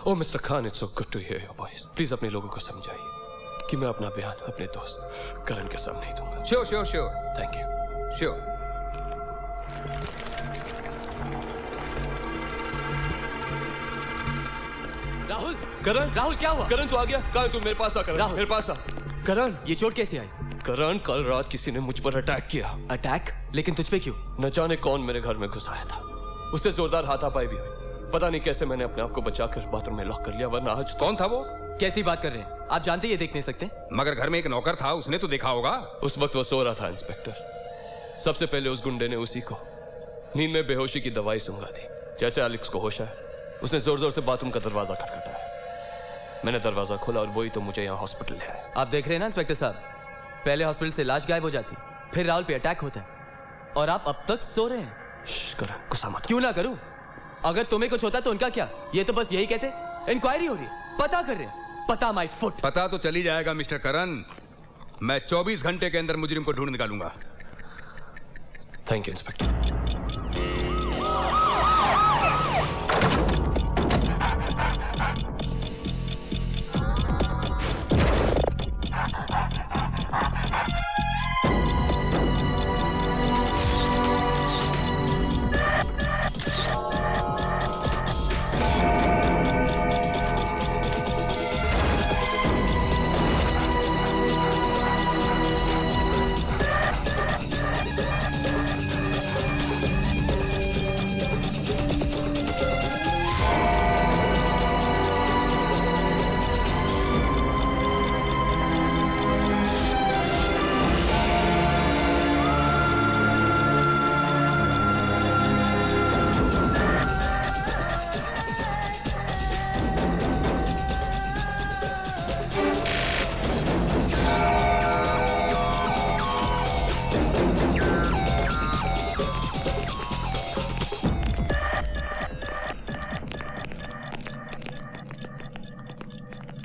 oh mister Khan, it's so good to hear your voice. Please अपने लोगों को समझाइए कि मैं अपना बयान अपने दोस्त करण के सामने ही दूंगा। Sure sure sure. Thank you. Sure. Rahul, Karan, Rahul क्या हुआ? करण तू आ गया? करण तू मेरे पास आ। करण राहुल, मेरे पास आ। करण, ये चोट कैसे आई? करण, कल रात किसी ने मुझ पर अटैक किया। अटैक? लेकिन तुझ पे क्यों? न जाने कौन मेरे घर में घुस आया था। उससे जोरदार हाथापाई भी हुई। पता नहीं कैसे मैंने अपने आप को बचाकर बाथरूम में लॉक कर लिया, वरना आज कौन था वो? कैसी बात कर रहे हैं आप? जानते ये देख नहीं सकते? मगर घर में एक नौकर था, उसने तो देखा होगा। उस वक्त वो सो रहा था इंस्पेक्टर। सबसे पहले उस गुंडे ने उसी को नींद में बेहोशी की दवाई सुंघा दी। जैसे एलेक्स को होश आया, उसने जोर जोर से बाथरूम का दरवाजा खटखटाया। मैंने दरवाजा खोला और वही तो मुझे यहाँ हॉस्पिटल ले आया। आप देख रहे हैं ना इंस्पेक्टर साहब, पहले हॉस्पिटल से लाश गायब हो जाती, फिर राहुल पे अटैक होता है, और आप अब तक सो रहे हैं। करण, गुस्सा मत। क्यों ना करूं? अगर तुम्हें कुछ होता तो उनका क्या? ये तो बस यही कहते, इंक्वायरी हो रही है, पता कर रहे हैं। पता माय फुट। पता तो चली जाएगा मिस्टर करण। मैं 24 घंटे के अंदर मुजरिम को ढूंढ निकालूंगा। Thank you inspector.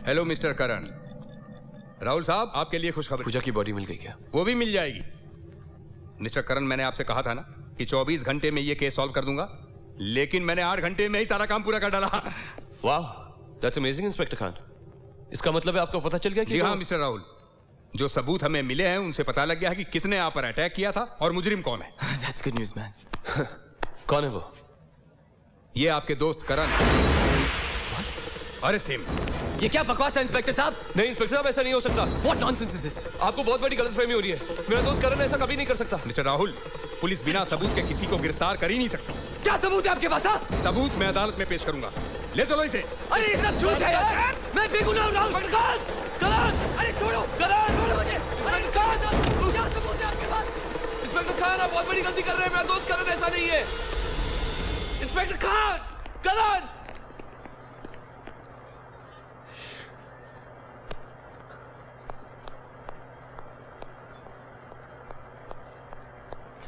Hello mister Karan. Rahul साहब, आपके लिए खुशखबरी। पूजा की बॉडी मिल गई क्या? वो भी मिल जाएगी। मिस्टर करण, मैंने आपसे कहा था ना कि 24 घंटे में ये केस सॉल्व कर दूंगा, लेकिन मैंने 8 घंटे में ही सारा काम पूरा कर डाला। वाह, दैट्स अमेजिंग इंस्पेक्टर खान। इसका मतलब है आपको पता चल गया कि जी हाँ मिस्टर राहुल, जो सबूत हमें मिले हैं उनसे पता लग गया है कि किसने आप पर अटैक किया था और मुजरिम कौन है। That's good news, man. कौन है वो? ये आपके दोस्त करण। Arrest him. ये क्या बकवास है इंस्पेक्टर साहब? नहीं इंस्पेक्टर साहब, ऐसा नहीं हो सकता। What nonsense is this? आपको बहुत बड़ी गलतफहमी हो रही है। मेरा दोस्त करण ऐसा कभी नहीं कर सकता। मिस्टर राहुल, पुलिस बिना सबूत के किसी को गिरफ्तार कर ही नहीं सकती। क्या सबूत है आपके पास? सबूत मैं अदालत में पेश करूंगा। ले चलो इसे। अरे ये सब झूठ है यार। मैं बेगुनाह हूं राहुल। करण, अरे छोड़ो, करण, छोड़ो मुझे। अरे करण, आप बहुत बड़ी गलती कर रहे हैं। मेरा दोस्त करण ऐसा नहीं है। इंस्पेक्टर खान, करण।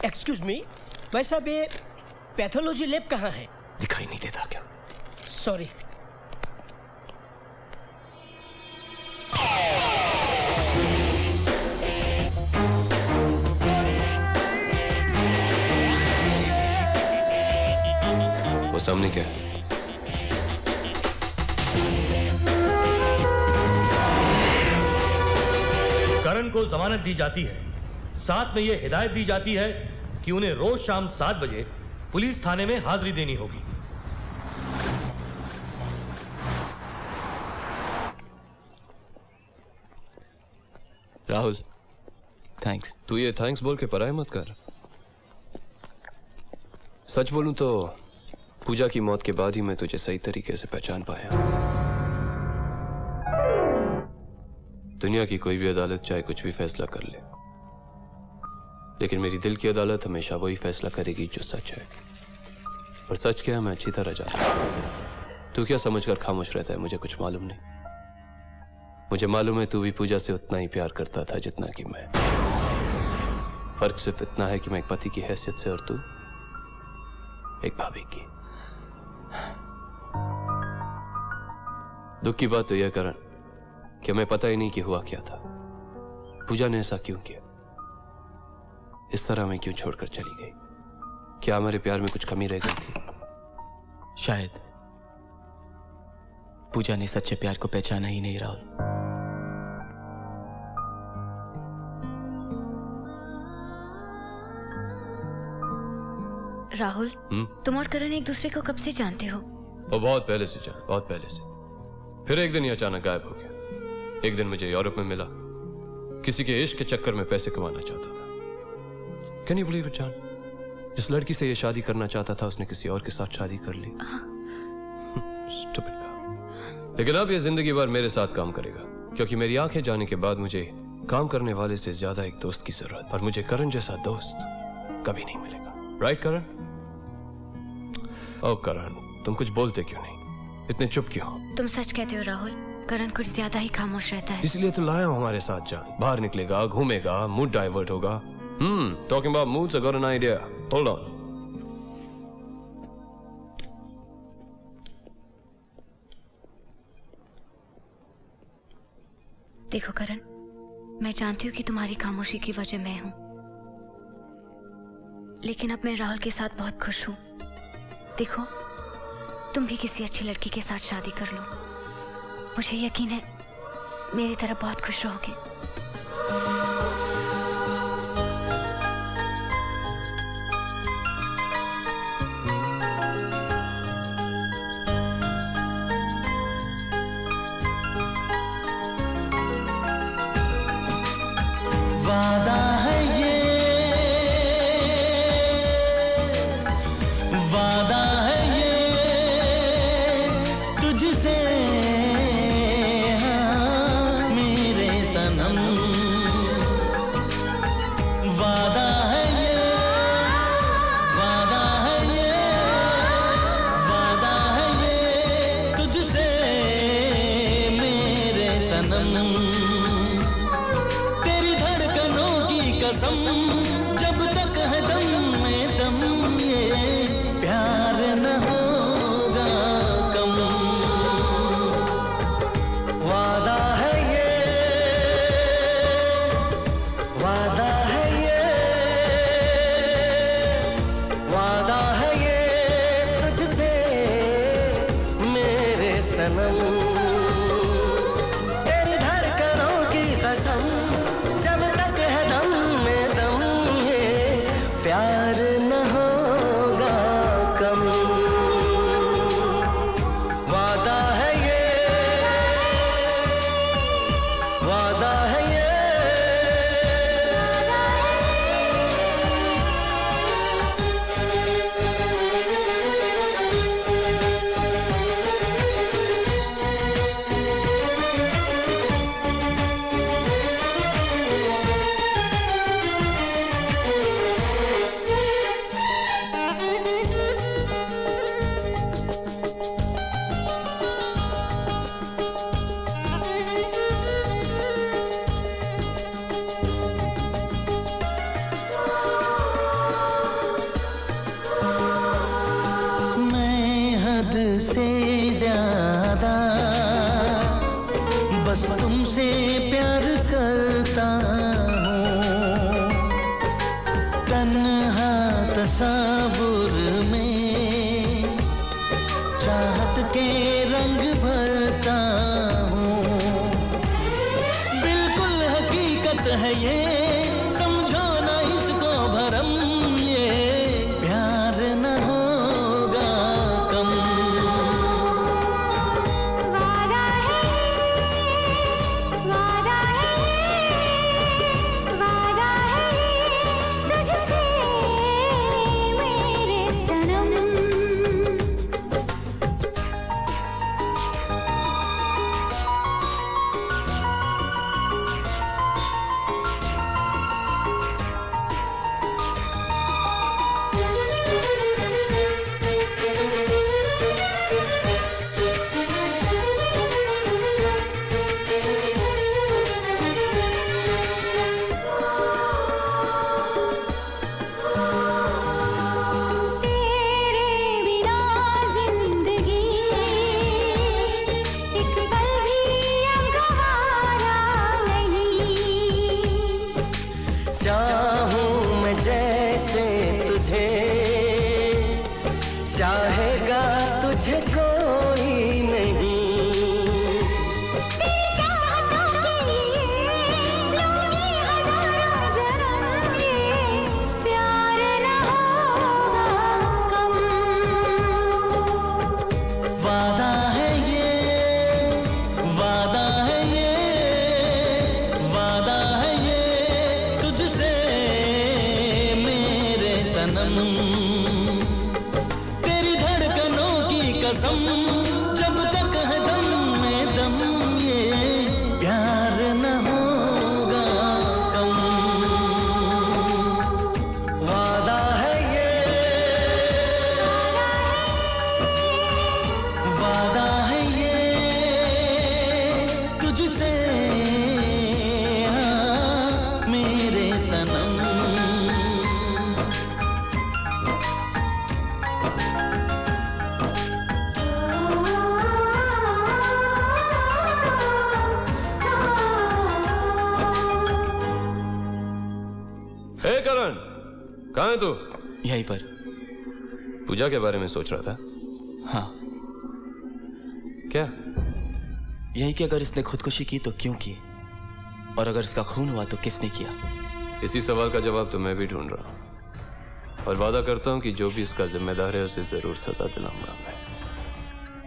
एक्सक्यूज मी भाई साहब, ये पैथोलॉजी लैब कहाँ है? दिखाई नहीं देता क्या? सॉरी। वो सामने क्या है? करण को जमानत दी जाती है, साथ में यह हिदायत दी जाती है कि उन्हें रोज शाम 7 बजे पुलिस थाने में हाजिरी देनी होगी। राहुल, थैंक्स। तू ये थैंक्स बोल के पराया मत कर। सच बोलूं तो पूजा की मौत के बाद ही मैं तुझे सही तरीके से पहचान पाया। दुनिया की कोई भी अदालत चाहे कुछ भी फैसला कर ले, लेकिन मेरी दिल की अदालत हमेशा वही फैसला करेगी जो सच है। और सच क्या है मैं अच्छी तरह जानता हूं। तू क्या समझकर खामोश रहता है? मुझे कुछ मालूम नहीं। मुझे मालूम है तू भी पूजा से उतना ही प्यार करता था जितना कि मैं। फर्क सिर्फ इतना है कि मैं एक पति की हैसियत से और तू एक भाभी की। दुख की बात तो यह करण कि हमें पता ही नहीं कि हुआ क्या था। पूजा ने ऐसा क्यों किया? इस तरह हमें क्यों छोड़कर चली गई? क्या हमारे प्यार में कुछ कमी रह गई थी? शायद पूजा ने सच्चे प्यार को पहचाना ही नहीं। राहुल, राहुल, तुम और करण एक दूसरे को कब से जानते हो? वो बहुत पहले से जान, बहुत पहले से। फिर एक दिन ये अचानक गायब हो गया। एक दिन मुझे यूरोप में मिला। किसी के इश्क के चक्कर में पैसे कमाना चाहता था। कैन यू बिलीव इट जान? जिस लड़की से ये शादी करना चाहता था उसने किसी और के साथ शादी कर ली। Stupid। लेकिन अब ये जिंदगी भर मेरे साथ काम करेगा, क्योंकि मेरी आंखें जाने के बाद मुझे काम करने वाले से ज्यादा एक दोस्त की जरूरत, और मुझे करण जैसा दोस्त कभी नहीं मिलेगा। राइट करण? ओ करण, तुम कुछ बोलते क्यों नहीं? इतने चुप क्यों हो? तुम सच कहते हो राहुल, करण कुछ ज्यादा ही खामोश रहता है। इसलिए तो लाया हूं हमारे साथ जान। बाहर निकलेगा, घूमेगा, मूड डाइवर्ट होगा। Talking about moods, I got an idea. Hold on. देखो करण, मैं जानती हूँ कि तुम्हारी खामोशी की वजह मैं हूँ, लेकिन अब मैं राहुल के साथ बहुत खुश हूँ। देखो, तुम भी किसी अच्छी लड़की के साथ शादी कर लो। मुझे यकीन है मेरी तरह बहुत खुश रहोगे। वादा है ये, वादा है ये तुझसे, हाँ मेरे सनम। वादा है ये, वादा है ये, वादा है ये तुझसे मेरे सनम। कसम जब तक है दम में दम, ये प्यार न होगा कम। वादा है ये, वादा है ये, वादा है ये तुझसे मेरे सनम। तेरी धड़कनों की कसम जब तक है दम में दम, ये प्यार न होगा कम। वादा है ये, वादा है ये। तन्हा तस्वुर में चाहत के रंग भरता हूँ। बिल्कुल हकीकत है ये, समझो ना इसको भरम, ये प्यार न होगा कम। वादा है, वादा है, वादा है तुझसे मेरे सनम। तेरे बिना जिंदगी एक पल भी अब गवारा नहीं। चाहूं मैं जैसे तुझे, चाहेगा तुझे कोई नहीं। तेरी चाहतों के लिए लूंगी हजारों जन्म, ये प्यार न होगा कम। वादा है ये, वादा है ये, वादा है ये तुझसे मेरे सनम। तेरी धड़कनों की कसम, जब तक है दम में दम, ये प्यार न होगा कम। वादा है ये, वादा है ये तुझसे हाँ, मेरे सनम। हे करण, कहाँ है तू? यहीं पर। पूजा के बारे में सोच रहा था। हाँ, क्या? यही कि अगर इसने खुदकुशी की तो क्यों की, और अगर इसका खून हुआ तो किसने किया? इसी सवाल का जवाब तो मैं भी ढूंढ रहा हूँ, और वादा करता हूँ कि जो भी इसका जिम्मेदार है उसे जरूर सजा दिलाऊंगा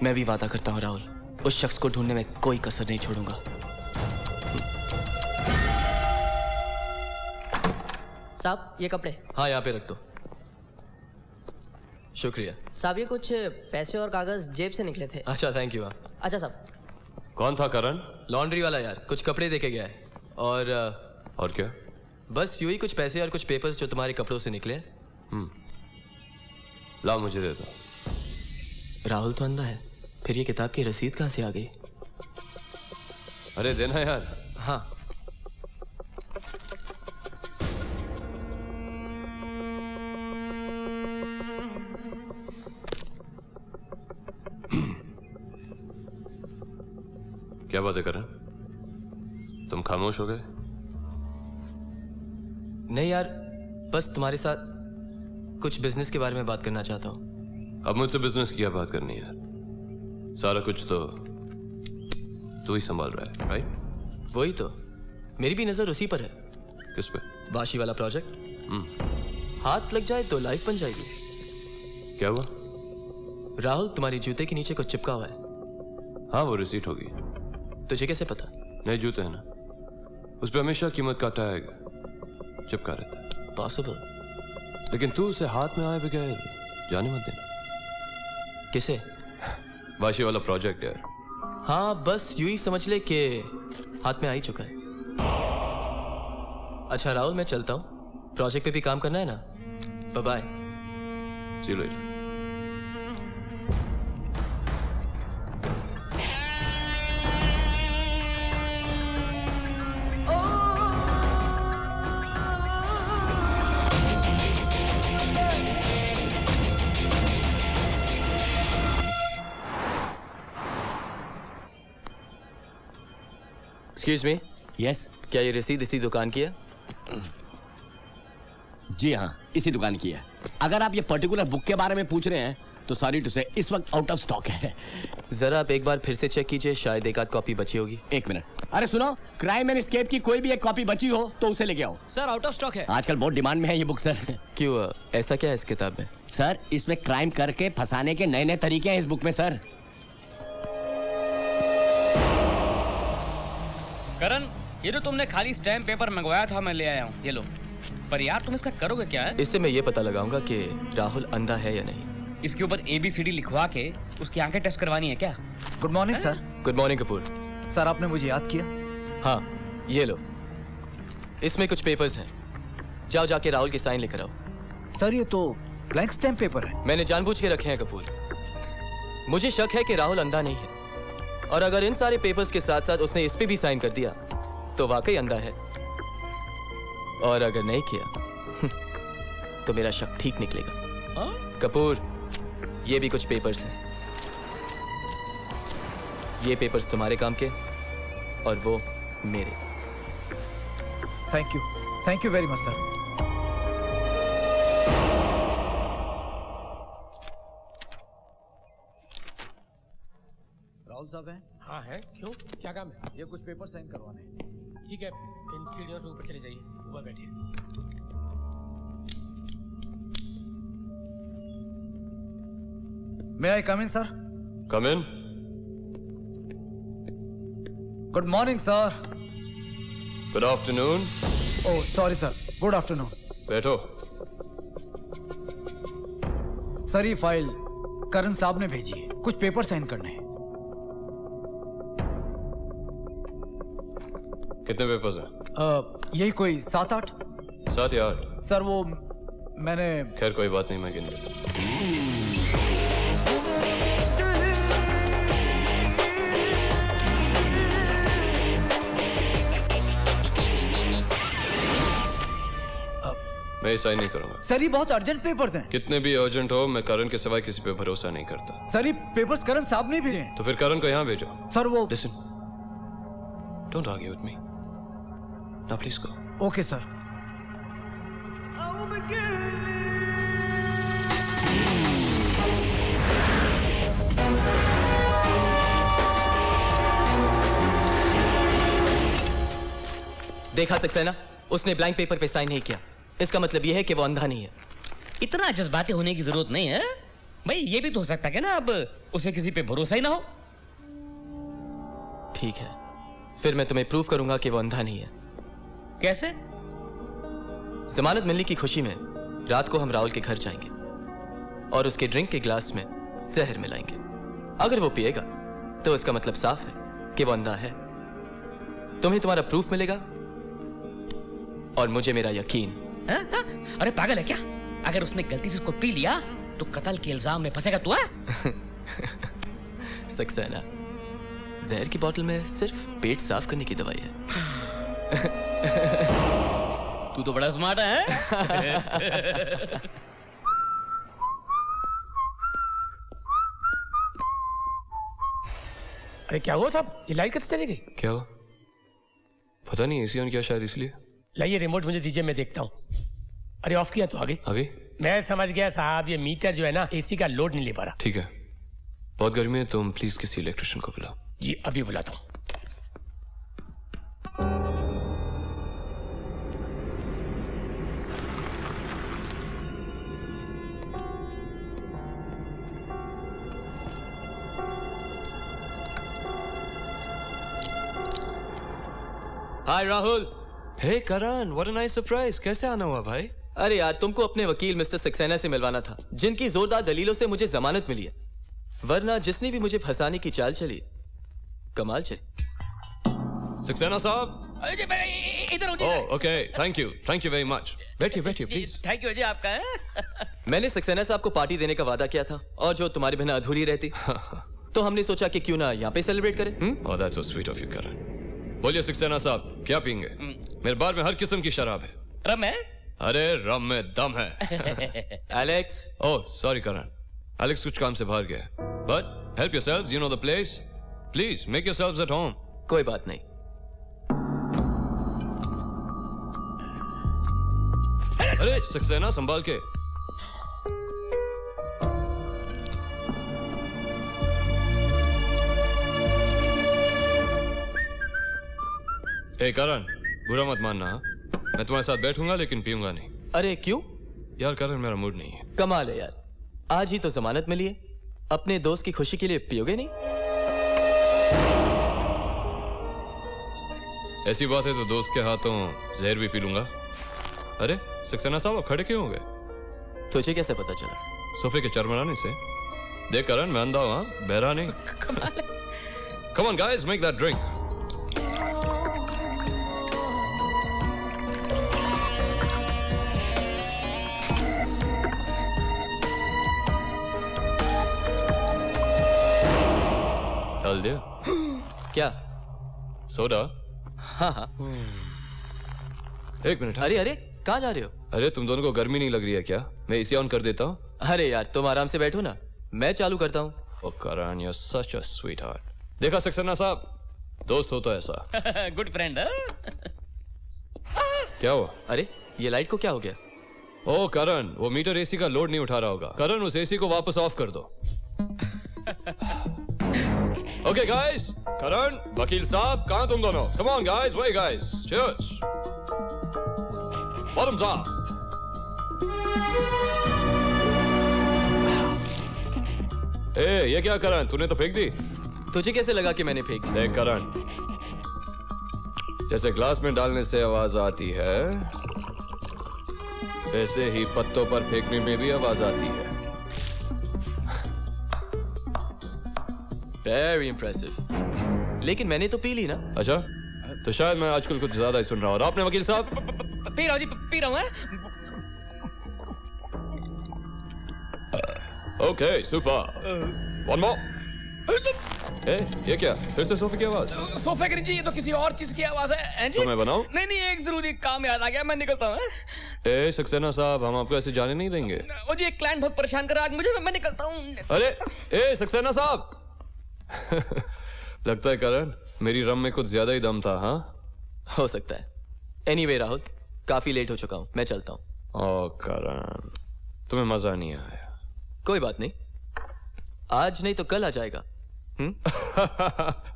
मैं भी वादा करता हूँ राहुल, उस शख्स को ढूंढने में कोई कसर नहीं छोड़ूंगा। साहब ये कपड़े। हाँ, यहाँ पे रख दो। शुक्रिया साहब, ये कुछ पैसे और कागज जेब से निकले थे। अच्छा, थैंक यू। अच्छा साहब। कौन था करण? लॉन्ड्री वाला यार, कुछ कपड़े देके गया है। और क्या? बस यूं ही कुछ पैसे और कुछ पेपर्स जो तुम्हारे कपड़ों से निकले। लाओ, मुझे दे दो। राहुल तो अंधा है, फिर ये किताब की रसीद कहाँ से आ गई? अरे देना यार। हाँ। क्या बात है करण, तुम खामोश हो गए? नहीं यार, बस तुम्हारे साथ कुछ बिजनेस के बारे में बात करना चाहता हूँ। अब मुझसे बिजनेस की क्या बात करनी है? सारा कुछ तो तू ही संभाल रहा है, राइट? वही तो, मेरी भी नजर उसी पर है। किस पे? वाशी वाला प्रोजेक्ट। हाथ लग जाए तो लाइफ बन जाएगी। क्या हुआ? राहुल, तुम्हारी जूते के नीचे कुछ चिपका हुआ है। हाँ, वो रिसीट होगी। तुझे कैसे पता? नए जूते हैं ना, उस पर हमेशा कीमत का टैग चिपका रहता है। पॉसिबल। लेकिन तू उसे हाथ में आए बगैर जाने मत देना। किसे? वाशी वाला प्रोजेक्ट यार। हाँ, बस यूं ही समझ ले कि हाथ में आ ही चुका है। अच्छा राहुल, मैं चलता हूँ, प्रोजेक्ट पे भी काम करना है ना। Bye bye. See you later. Excuse me. Yes. क्या ये रसीद इसी दुकान की है? जी हाँ, इसी दुकान की है। अगर आप ये पर्टिकुलर बुक के बारे में पूछ रहे हैं तो सॉरी टू से इस वक्त आउट ऑफ स्टॉक है। जरा आप एक बार फिर से चेक कीजिए, शायद एक आध कॉपी बची होगी। एक मिनट। अरे सुनो, क्राइम एंड एस्केप की कोई भी एक कॉपी बची हो तो उसे लेके आओ। सर आउट ऑफ स्टॉक है। आजकल बहुत डिमांड में है ये बुक सर। क्यों, ऐसा क्या है इस किताब में? सर इसमें क्राइम करके फंसाने के नए नए तरीके हैं इस बुक में सर। करण, ये जो तुमने खाली स्टैम्प पेपर मंगवाया था मैं ले आया हूँ, ये लो। पर यार तुम इसका करोगे क्या है? इससे मैं ये पता लगाऊंगा कि राहुल अंधा है या नहीं। इसके ऊपर ABCD लिखवा के उसकी आंखें टेस्ट करवानी है क्या? Good morning sir. Good morning Kapoor. Sir आपने मुझे याद किया? हाँ, ये लो, इसमें कुछ पेपर्स हैं, जाओ जाके राहुल के साइन लेकर आओ। सर ये तो ब्लैंक स्टैम्प पेपर है। मैंने जानबूझ के रखे हैं कपूर, मुझे शक है कि राहुल अंधा नहीं है, और अगर इन सारे पेपर्स के साथ साथ उसने इस पे भी साइन कर दिया तो वाकई अंधा है, और अगर नहीं किया तो मेरा शक ठीक निकलेगा। कपूर, ये भी कुछ पेपर्स हैं, ये पेपर्स तुम्हारे काम के और वो मेरे। Thank you very much sir. Rahul साहब हैं? हाँ है, क्यों, क्या काम है? ये कुछ पेपर साइन करवाने हैं। ठीक है, इन सीढ़ियों से ऊपर चले जाइए, ऊपर बैठिए। May I come in sir? Come in. Good morning sir. Good afternoon. Oh sorry sir, good afternoon. बैठो। सर ये फाइल करण साहब ने भेजी है, कुछ पेपर साइन करने हैं। कितने पेपर्स हैं? यही कोई 7-8। 7 या 8? सर वो मैंने। खैर कोई बात नहीं, मैं गिन लेता हूं। मैं साइन नहीं करूंगा। सर ये बहुत अर्जेंट पेपर्स हैं। कितने भी अर्जेंट हो, मैं करण के सिवाय किसी पे भरोसा नहीं करता। सर ये पेपर्स करण साहब ने भेजे हैं। तो फिर करण को यहाँ भेजो। सर वो। Listen, don't argue with me. Now please go. Okay sir. देखा सक्सेना, उसने ब्लैंक पेपर पे साइन नहीं किया, इसका मतलब यह है कि वो अंधा नहीं है। इतना जज्बाती होने की जरूरत नहीं है भाई, ये भी तो हो सकता है ना अब उसे किसी पे भरोसा ही ना हो। ठीक है, फिर मैं तुम्हें प्रूव करूंगा कि वो अंधा नहीं है। कैसे? जमानत मिलने की खुशी में रात को हम राहुल के घर जाएंगे और उसके ड्रिंक के ग्लास में जहर मिलाएंगे। अगर वो पिएगा तो इसका मतलब साफ है कि वो अंधा है। तुम्हें तुम्हारा प्रूफ मिलेगा और मुझे मेरा यकीन। अरे पागल है क्या? अगर उसने गलती से उसको पी लिया तो कत्ल के इल्जाम में फंसेगा तू। सक्सेना, जहर की बोतल में सिर्फ पेट साफ करने की दवाई है। तू तो बड़ा स्मार्ट है। अरे क्या हुआ साहब, ये लाइट कैसे चली गई? क्या हुआ? पता नहीं, एसी ऑन किया शायद इसलिए। लाइए रिमोट मुझे दीजिए, मैं देखता हूँ। अरे ऑफ किया तो आगे। अभी मैं समझ गया साहब, ये मीटर जो है ना एसी का लोड नहीं ले पा रहा। ठीक है, बहुत गर्मी है, तुम प्लीज किसी इलेक्ट्रिशियन को बुलाओ। जी अभी बुलाता हूँ। हाय राहुल। हे करण, व्हाट अ नाइस सरप्राइज। कैसे आना हुआ भाई? अरे यार, तुमको अपने वकील मिस्टर सक्सेना से मिलवाना था, जिनकी जोरदार दलीलों से मुझे जमानत मिली है, वरना जिसने भी मुझे फंसाने की चाल चली, कमाल चली। सक्सेना साहब। इधर हो जी। Oh okay, thank you very much. बैठिए बैठिए प्लीज। थैंक यू जी आपका है। मैंने सक्सेना साहब को पार्टी देने का वादा किया था, और जो तुम्हारे बिना अधूरी रहती, तो हमने सोचा कि क्यों ना यहाँ पे सेलिब्रेट करें। Oh that's so sweet of you Karan. बोलिए सक्सेना साहब, क्या पियेंगे? मेरे बार में हर किस्म की शराब है। रम है? अरे रम में दम है। एलेक्स। ओह सॉरी करण, एलेक्स कुछ काम से बाहर गया, but help yourselves, you know the place, please make yourselves at home. कोई बात नहीं। अरे सक्सेना संभाल के। ए करण, बुरा मत मानना, मैं तुम्हारे साथ बैठूंगा लेकिन पीऊंगा नहीं। अरे क्यों? यार करण, मेरा मूड नहीं है। कमाल है यार, आज ही तो जमानत मिली है, अपने दोस्त की खुशी के लिए पियोगे नहीं? ऐसी बात है तो दोस्त के हाथों जहर भी पी लूंगा। अरे सक्सेना साहब, आप खड़े क्यों हो गए? तुझे कैसे पता चला? सोफे के चरमराने से। देख करण, मैं अंधा हूं, बहरा नहीं। कम on guys, make that drink. हल्दी क्या? सोडा? हाँ हाँ। एक मिनट। अरे अरे, कहाँ जा रहे हो? अरे तुम दोनों को गर्मी नहीं लग रही है क्या? मैं एसी ऑन कर देता हूँ। अरे यार तुम आराम से बैठो ना, मैं चालू करता हूँ। Oh Karan, you are such a sweetheart. देखा सक्सेना साहब, दोस्त हो तो ऐसा। Good friend. क्या हुआ? अरे ये लाइट को क्या हो गया? ओ करण, वो मीटर एसी का लोड नहीं उठा रहा होगा। करण, उस एसी को वापस ऑफ कर दो। ओके गाइस, करण, वकील साहब, कहां तुम दोनों? Come on guys, way guys, cheers. Bottoms up. ए, ये क्या करण, तूने तो फेंक दी। तुझे कैसे लगा कि मैंने फेंक दी? देख करण, जैसे ग्लास में डालने से आवाज आती है, वैसे ही पत्तों पर फेंकने में भी आवाज आती है। Very impressive। लेकिन मैंने तो पी ली ना। अच्छा, तो शायद मैं आजकल कुछ ज्यादा ही सुन रहा हूँ। और आपने वकील साहब? पी रहा हूँ जी, पी रहा हूँ। Okay, super. One more. ए, ये क्या? फिर से सोफे की आवाज? सोफे के नीचे ये तो किसी और चीज की आवाज है जी। तो मैं बनाऊं? नहीं नहीं, एक जरूरी काम याद आ गया, मैं निकलता हूँ। ए सक्सेना साहब, हम आपको ऐसे जाने नहीं देंगे। ओ जी, एक क्लाइंट बहुत परेशान कर रहा है आज मुझे, मैं निकलता हूँ। अरे ए सक्सेना साहब। लगता है करण, मेरी रम में कुछ ज्यादा ही दम था। हाँ, हो सकता है। एनीवे राहुल, काफी लेट हो चुका हूँ, मैं चलता हूँ। ओ करण, तुम्हें मजा नहीं आया? कोई बात नहीं, आज नहीं तो कल आ जाएगा।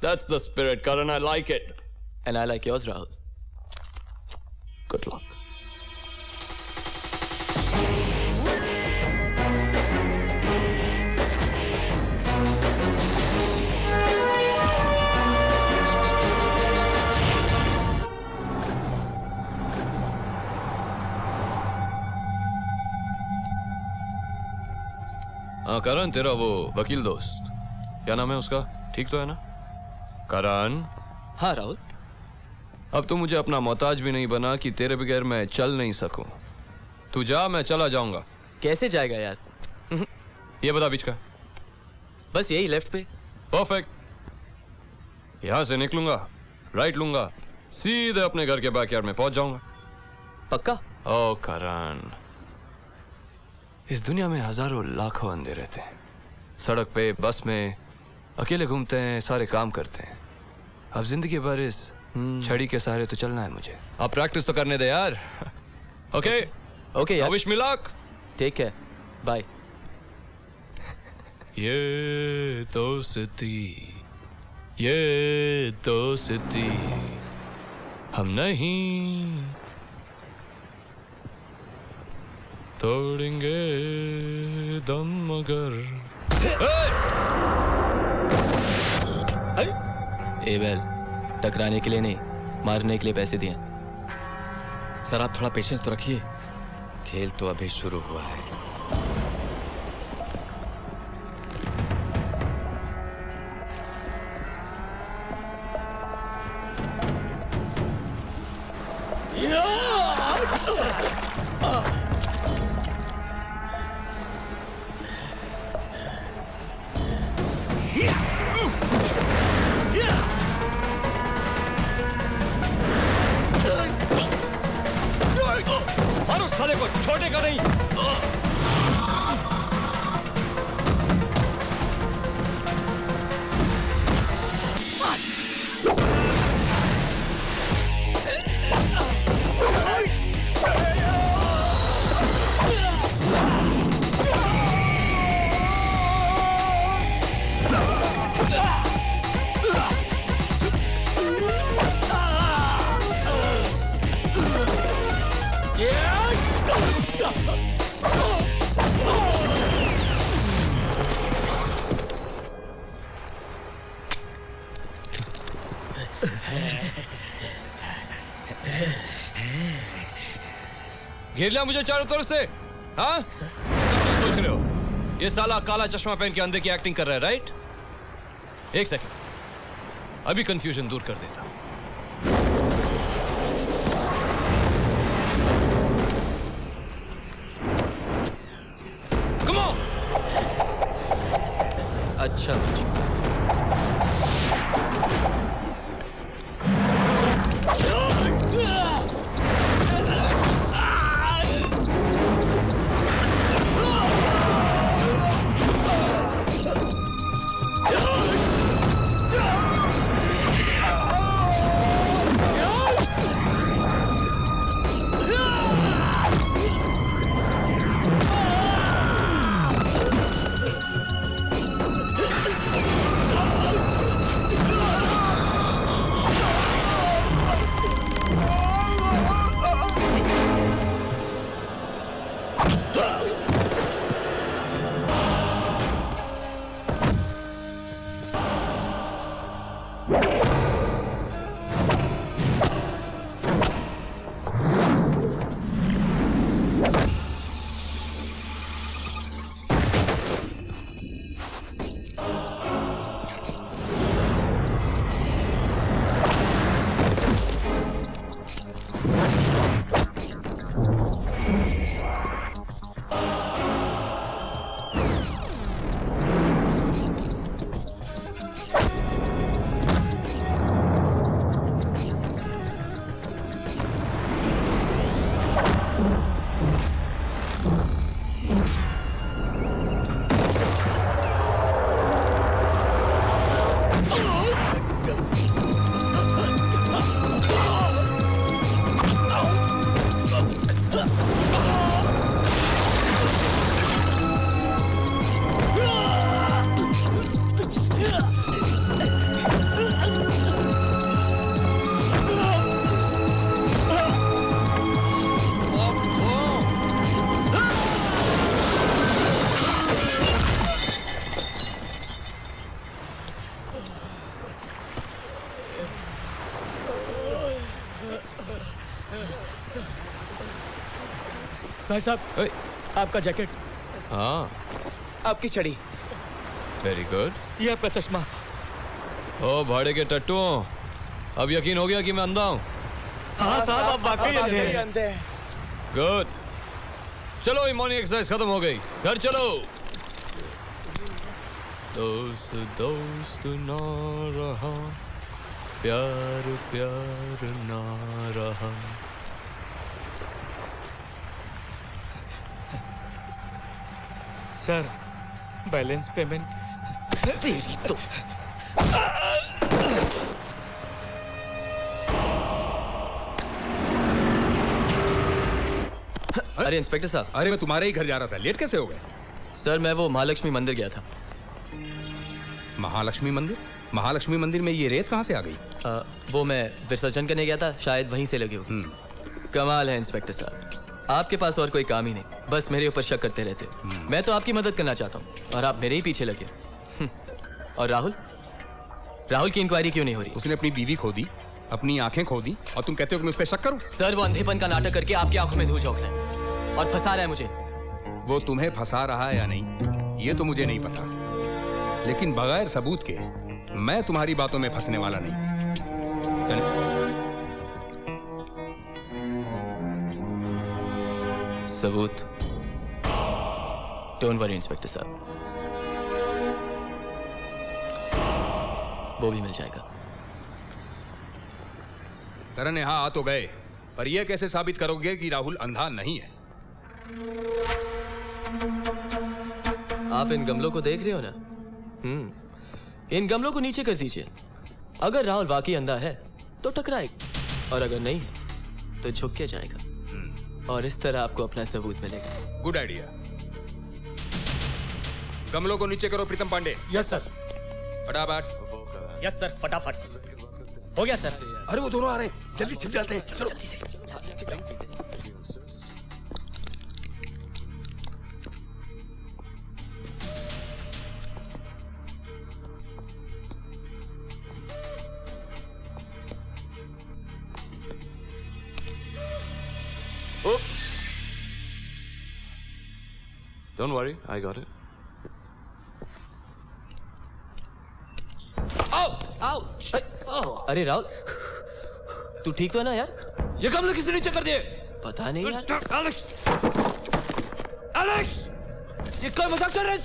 That's the spirit, Karan. I like it. And I like yours, Rahul. Good luck. हाँ करण, तेरा वो वकील दोस्त, क्या नाम है उसका? ठीक तो है ना? करण। हाँ राहुल। अब तू मुझे अपना मोहताज भी नहीं बना कि तेरे बगैर मैं चल नहीं सकूं। तू जा, मैं चला जाऊंगा। कैसे जाएगा यार? ये बता बीच का। बस यही लेफ्ट पे। परफेक्ट। यहां से निकलूंगा, राइट लूंगा, सीधे अपने घर के बैकयार्ड में पहुंच जाऊंगा। पक्का? ओ करण, इस दुनिया में हजारों लाखों अंधेरे थे। सड़क पे, बस में अकेले घूमते हैं, सारे काम करते हैं। अब जिंदगी भर इस छड़ी के सहारे तो चलना है मुझे। अब प्रैक्टिस तो करने दे यार। ओके ओके यार, wish me luck. Take care, bye. ये दोस्ती हम नहीं तोड़ेंगे दम मगर। एबेल, टकराने के लिए नहीं, मारने के लिए पैसे दिए। सर आप थोड़ा पेशेंस तो रखिए, खेल तो अभी शुरू हुआ है। मारो साले को, छोड़ेगा नहीं। घेर लिया मुझे चारों तरफ से। हाँ, क्या सोच रहे हो? ये साला काला चश्मा पहन के अंधे की एक्टिंग कर रहा है, राइट? एक सेकंड, अभी कंफ्यूजन दूर कर देता हूं। Come on! अच्छा बच्चों, भाई साहब, आपका जैकेट। हाँ, आपकी छड़ी। Very good. ये आपका चश्मा। ओ भाड़े के टट्टू, अब यकीन हो गया कि मैं अंधा हूँ? हाँ साहब, आप वाकई अंधे हैं। गुड। चलो, ये मॉर्निंग एक्सरसाइज खत्म हो गई, घर चलो। दोस्त दोस्त ना रहा, प्यार प्यार ना रहा। Sir, balance payment. तेरी तो। अरे इंस्पेक्टर साहब। अरे मैं तुम्हारे ही घर जा रहा था, लेट कैसे हो गए? सर, मैं वो महालक्ष्मी मंदिर गया था। महालक्ष्मी मंदिर? महालक्ष्मी मंदिर में ये रेत कहाँ से आ गई? वो मैं विसर्जन करने गया था, शायद वहीं से लगी हो। कमाल है इंस्पेक्टर साहब, आपके पास और कोई काम ही नहीं, बस मेरे ऊपर शक करते रहते। मैं तो आपकी मदद करना चाहता हूँ और आप मेरे ही पीछे लगे। और राहुल की इंक्वायरी क्यों नहीं हो रही? उसने अपनी बीवी खो दी, अपनी आंखें खो दी, और तुम कहते हो कि मैं उस पर शक करूं? सर, वो अंधेपन का नाटक करके आपकी आंखों में धूल झोंक रहा है और फंसा रहा है मुझे। वो तुम्हें फंसा रहा है या नहीं, ये तो मुझे नहीं पता, लेकिन बगैर सबूत के मैं तुम्हारी बातों में फंसने वाला नहीं। चले। सबूत? डोंट वरी इंस्पेक्टर साहब, वो भी मिल जाएगा। करण यहाँ आ तो गए, पर यह कैसे साबित करोगे कि राहुल अंधा नहीं है? आप इन गमलों को देख रहे हो ना? इन गमलों को नीचे कर दीजिए। अगर राहुल वाकई अंधा है तो टकराएगा, और अगर नहीं है तो झुक के जाएगा, और इस तरह आपको अपना सबूत मिलेगा। Good idea. गमलों को नीचे करो प्रीतम पांडे। Yes sir. फटाफट। यस सर, फटाफट। हो गया सर। अरे वो दोनों आ रहे हैं, जल्दी छिप जाते हैं। चलो जल्दी से। Don't worry, I got it. आओ अरे राहुल तू ठीक तो है ना यार? ये गमले किसने नीचे कर दिए? पता नहीं यार। एलेक्स! ये कोई मजाक चल रहा है?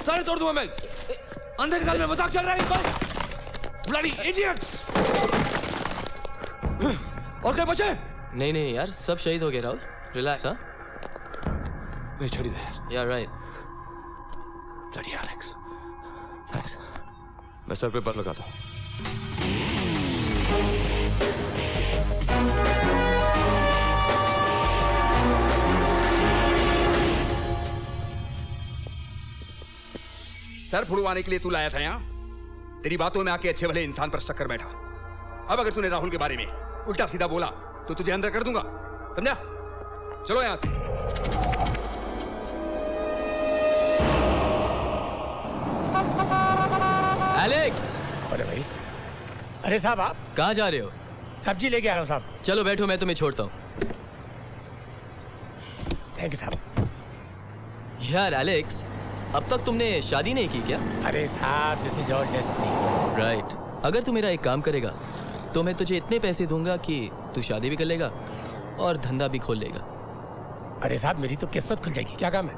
सारे तोड़ दूंगा मैं। अंधे के गाल में मजाक चल रहा है कोई? Bloody idiots! और क्या बचे? नहीं यार सब शहीद हो गए राहुल। रिलैक्स हाँ? नहीं छड़ी दे यार। Yeah right. Bloody Alex. Thanks. मैं सर पे बल लगाता हूँ। सर फुड़वाने के लिए तू लाया था यहाँ? तेरी बातों में आके अच्छे भले इंसान पर शक्कर बैठा। अब अगर तूने राहुल के बारे में उल्टा सीधा बोला तो तुझे अंदर कर दूंगा, समझा? चलो यहाँ से। एलेक्स! अरे भाई, अरे साहब आप कहाँ जा रहे हो? सब्जी लेके आ रहा हूँ साहब। चलो बैठो मैं तुम्हें छोड़ता हूँ। थैंक यू साहब। यार एलेक्स अब तक तुमने शादी नहीं की क्या? अरे साहब this is our destiny. Right. अगर तू मेरा एक काम करेगा तो मैं तुझे इतने पैसे दूंगा कि तू शादी भी कर लेगा और धंधा भी खोल लेगा। अरे साहब मेरी तो किस्मत खुल जाएगी। क्या काम है?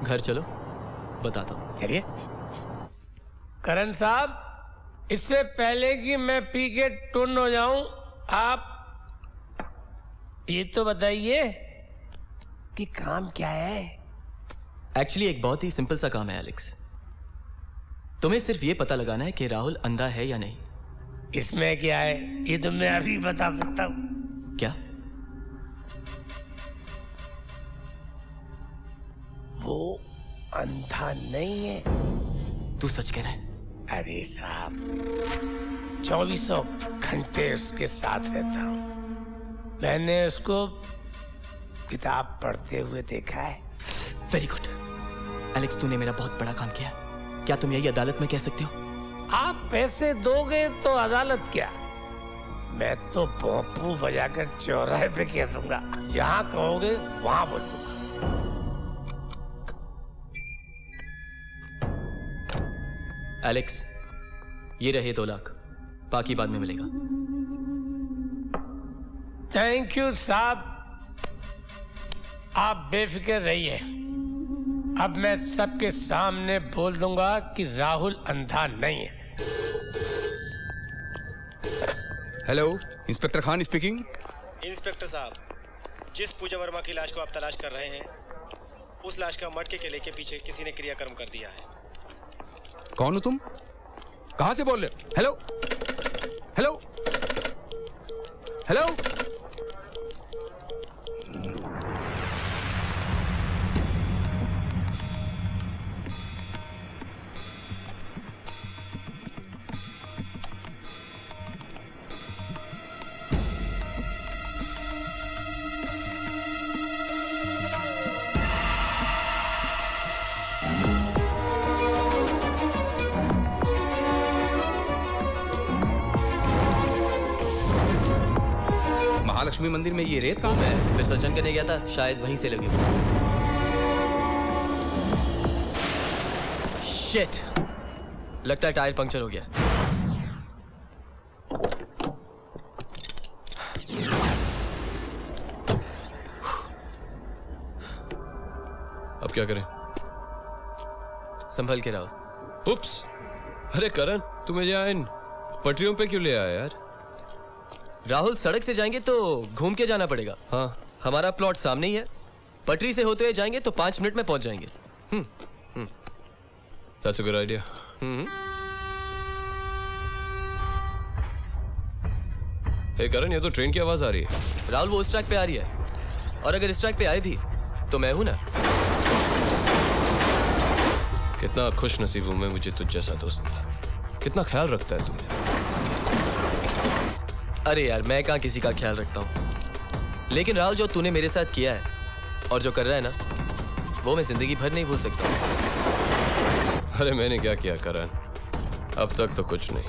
घर चलो बताता हूँ। चलिए। करण साहब इससे पहले कि मैं पी के टुन हो जाऊं आप ये तो बताइए कि काम क्या है? एक्चुअली एक बहुत ही सिंपल सा काम है एलेक्स। तुम्हें सिर्फ ये पता लगाना है कि राहुल अंधा है या नहीं। इसमें क्या है ये तो मैं अभी बता सकता हूँ। क्या? वो अंधा नहीं है। तू सच कह रहा है? अरे साहब 24 घंटे उसके साथ रहता हूँ। मैंने उसको किताब पढ़ते हुए देखा है। वेरी गुड एलेक्स, तूने मेरा बहुत बड़ा काम किया। क्या तुम यही अदालत में कह सकते हो? आप पैसे दोगे तो अदालत क्या, मैं तो भोंपू बजाकर चौराहे पे कह दूंगा। जहाँ कहोगे वहां बोल दूंगा। एलेक्स ये रहे 2 लाख, बाकी बाद में मिलेगा। थैंक यू साहब, आप बेफिक्र रहिए। अब मैं सबके सामने बोल दूंगा कि राहुल अंधा नहीं है। Hello, inspector Khan speaking. Inspector साहब, जिस पूजा वर्मा की लाश को आप तलाश कर रहे हैं उस लाश का मटके केले के पीछे किसी ने क्रियाकर्म कर दिया है। कौन हो तुम? कहां से बोल रहे हो? Hello hello hello. महालक्ष्मी मंदिर में ये रेत कहाँ है? विसर्जन करने गया था, शायद वहीं से लगी। शिट, लगता है टायर पंक्चर हो गया। अब क्या करें? संभल के रहो। उप्स, अरे करण तू मुझे यहाँ इन पटरियों पे क्यों ले आया यार? राहुल सड़क से जाएंगे तो घूम के जाना पड़ेगा। हाँ, हमारा प्लॉट सामने ही है। पटरी से होते हुए जाएंगे तो 5 मिनट में पहुंच जाएंगे। That's a good idea. हे करण, ये तो ट्रेन की आवाज आ रही है। राहुल वो उस ट्रैक पे आ रही है, और अगर इस ट्रैक पे आए भी तो मैं हूं ना। कितना खुश नसीब हूं मैं, मुझे तुझ जैसा दोस्त मिला। कितना ख्याल रखता है तुम्हें। अरे यार मैं कहाँ किसी का ख्याल रखता हूँ, लेकिन राहुल जो तूने मेरे साथ किया है और जो कर रहा है ना, वो मैं जिंदगी भर नहीं भूल सकता। अरे मैंने क्या किया करण, अब तक तो कुछ नहीं,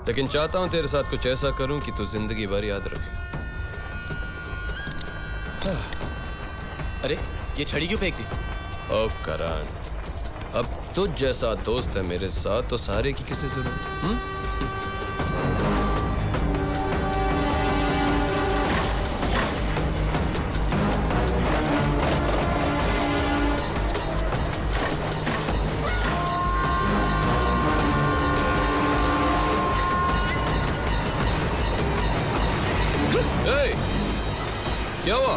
लेकिन चाहता हूँ तेरे साथ कुछ ऐसा करूँ कि तू जिंदगी भर याद रखे। अरे ये छड़ी क्यों फेंक दी? ओ करण, अब तुझ जैसा दोस्त है मेरे साथ तो सारे की किसी जरूरत? क्या हुआ?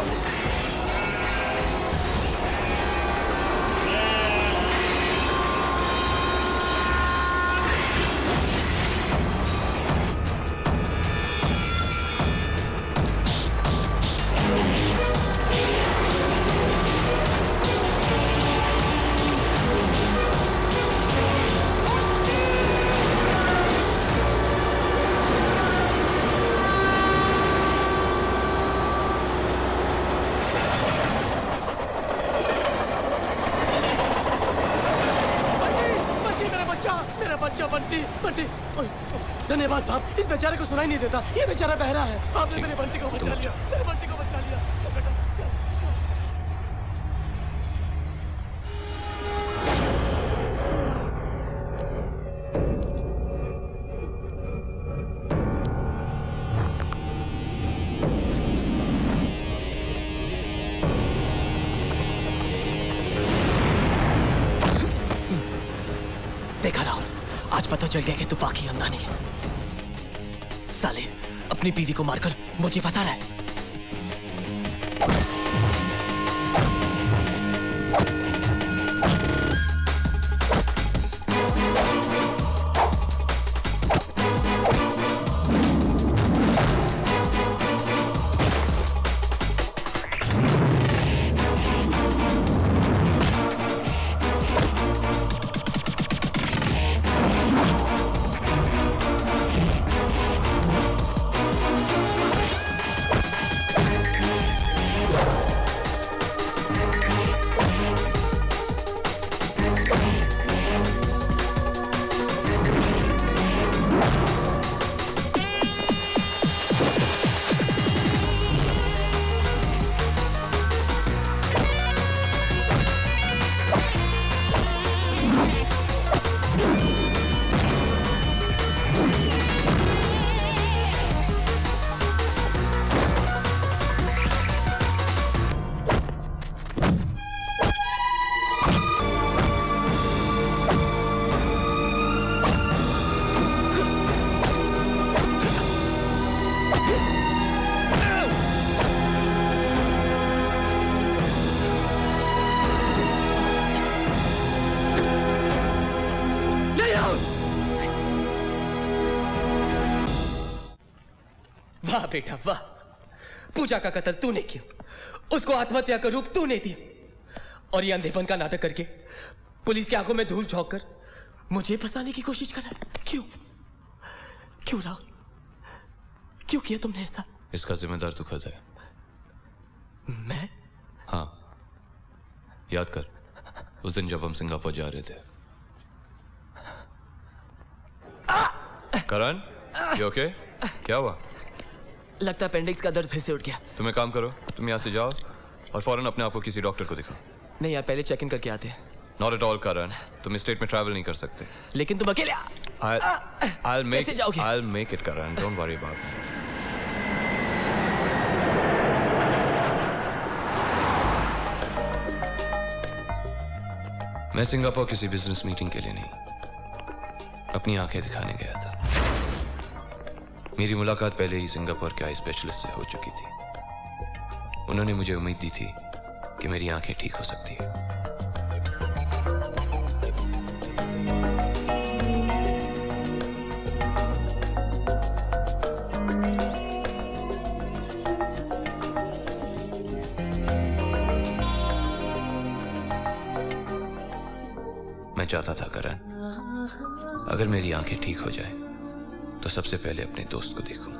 धन्यवाद साहब, इस बेचारे को सुनाई नहीं देता, ये बेचारा बहरा है। आपने मेरे बंटी को बचा लिया, मेरे बंटी को बचा लिया। चल बेटा, चल। देखा राहुल, आज पता चल गया कि तू वाकई अंधा नहीं है। साले अपनी बीवी को मारकर मुझे फंसा रहा है। वाह बेटा वाह, पूजा का कत्ल तूने किया, उसको आत्महत्या का रूप तूने दिया और ये अंधेपन का नाटक करके पुलिस की आंखों में धूल झोंक कर मुझे फंसाने की कोशिश कर रहा है। क्यों क्यों राहुल, क्यों किया तुमने ऐसा? इसका जिम्मेदार तू खुद है। मैं? हाँ, याद कर उस दिन जब हम सिंगापुर जा रहे थे। करण, you okay? क्या हुआ? लगता है अपेंडिक्स का दर्द फिर से उठ गया। तुम एक काम करो, तुम यहाँ से जाओ और फौरन अपने आप को किसी डॉक्टर को दिखाओ। नहीं यार, पहले चेक इन करके आते हैं। Not at all, करण, तुम इस स्टेट में ट्रैवल नहीं कर सकते। लेकिन तुम अकेले कैसे जाओगे? I'll make it, Karan, don't worry about me. मैं सिंगापुर किसी बिजनेस मीटिंग के लिए नहीं, अपनी आंखें दिखाने गया था। मेरी मुलाकात पहले ही सिंगापुर के आई स्पेशलिस्ट से हो चुकी थी। उन्होंने मुझे उम्मीद दी थी कि मेरी आंखें ठीक हो सकती है। मैं चाहता था करण, अगर मेरी आंखें ठीक हो जाए तो सबसे पहले अपने दोस्त को देखूं।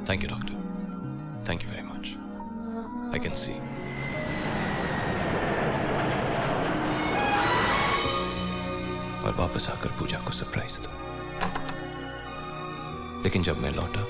Thank you doctor, thank you very much. I can see. और वापस आकर पूजा को सरप्राइज दो। लेकिन जब मैं लौटा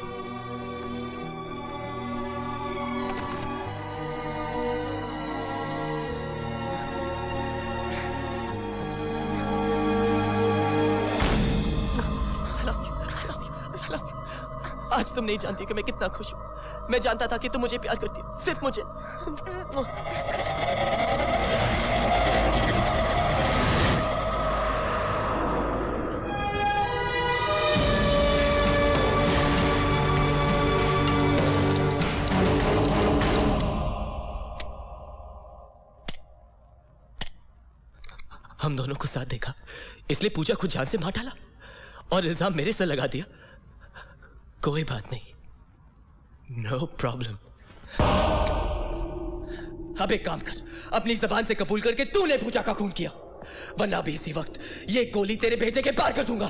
आज तुम नहीं जानती कि मैं कितना खुश हूँ। मैं जानता था कि तुम मुझे प्यार करती हो, सिर्फ मुझे। हम दोनों को साथ देखा, इसलिए पूजा को जान से मार डाला और इल्जाम मेरे से लगा दिया। कोई बात नहीं, नो प्रॉब्लम। अब एक काम कर, अपनी जबान से कबूल करके तूने पूजा का खून किया, वरना भी इसी वक्त ये गोली तेरे भेजे के पार कर दूंगा।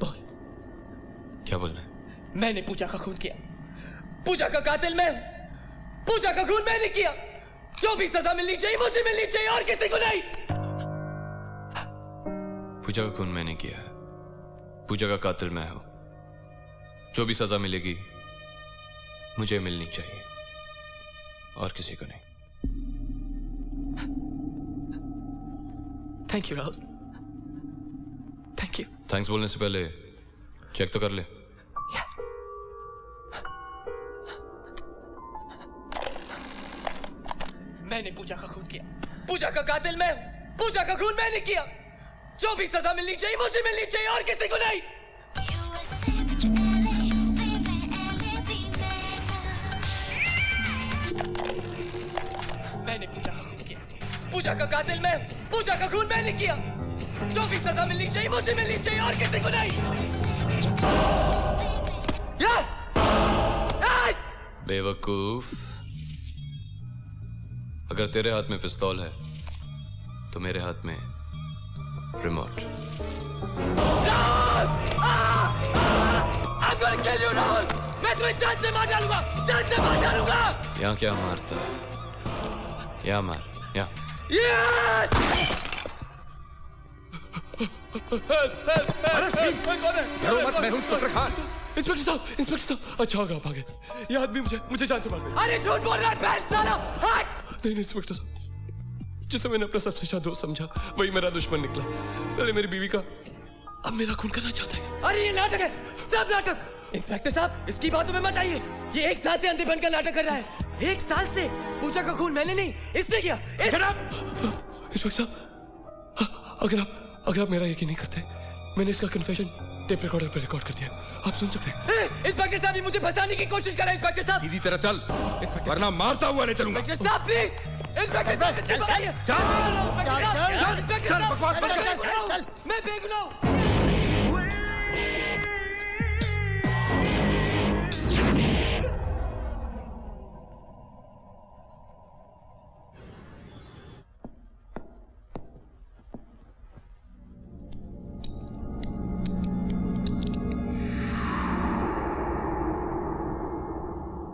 बोल। क्या बोलना है? मैंने पूजा का खून किया, पूजा का कातिल मैं हूं, पूजा का खून मैंने किया। जो भी सजा मिलनी चाहिए मुझे मिलनी चाहिए और किसी को नहीं। पूजा का खून मैंने किया है, पूजा का कातिल मैं हूं। जो भी सजा मिलेगी मुझे मिलनी चाहिए और किसी को नहीं। Thank you Rahul, thank you. Thanks बोलने से पहले चेक तो कर ले। मैंने पूजा का खून किया, पूजा का कातिल मैं हूं, पूजा का खून मैंने किया। जो भी सजा मिलनी चाहिए मुझे मिलनी चाहिए और किसी को नहीं। मैंने पूजा का खून किया, पूजा का कातिल मैं हूं, पूजा का खून मैंने किया। जो भी सजा मिलनी चाहिए मुझे मिलनी चाहिए और किसी को नहीं। बेवकूफ, अगर तेरे हाथ में पिस्तौल है तो मेरे हाथ में remote. I'm gonna kill you, Rahul. मैं तुम्हें जान से मार डालूंगा, जान से मार डालूंगा। यहाँ क्या मारता है? यहाँ मार, यहाँ। डरो मत, मैं हूं इंस्पेक्टर खान। इंस्पेक्टर साहब, इंस्पेक्टर साहब, अच्छा होगा आप आ गए। ये आदमी मुझे जान से मार दे। अरे झूठ बोल रहा है बैंड साला। नहीं इंस्पेक्टर साहब, जिसे मैंने अपना सबसे अच्छा दोस्त समझा वही मेरा दुश्मन निकला। पहले मेरी बीवी का, अब मेरा खून करना चाहता है। अरे ये नाटक है, सब नाटक। इंस्पेक्टर साहब, इसकी बातों में मत आइए। ये 1 साल से अंधेपन का नाटक कर रहा है। 1 साल से। पूजा का खून मैंने नहीं, इसने किया। इंस्पेक्टर साहब, अगर आप मेरा यकीन नहीं करते, मैंने इसका कन्फेशन टेप रिकॉर्डर पर रिकॉर्ड कर दिया, आप सुन सकते हैं। इंस्पेक्टर साहब, ये मुझे फंसाने की कोशिश कर रहे हैं। इंस्पेक्टर साहब, सीधी तरह चल, वरना मारता हुआ ले चलूंगा। इंस्पेक्टर साहब प्लीज, इंस्पेक्टर साहब चल, बकवास मत कर। मैं बेगुनाह हूं।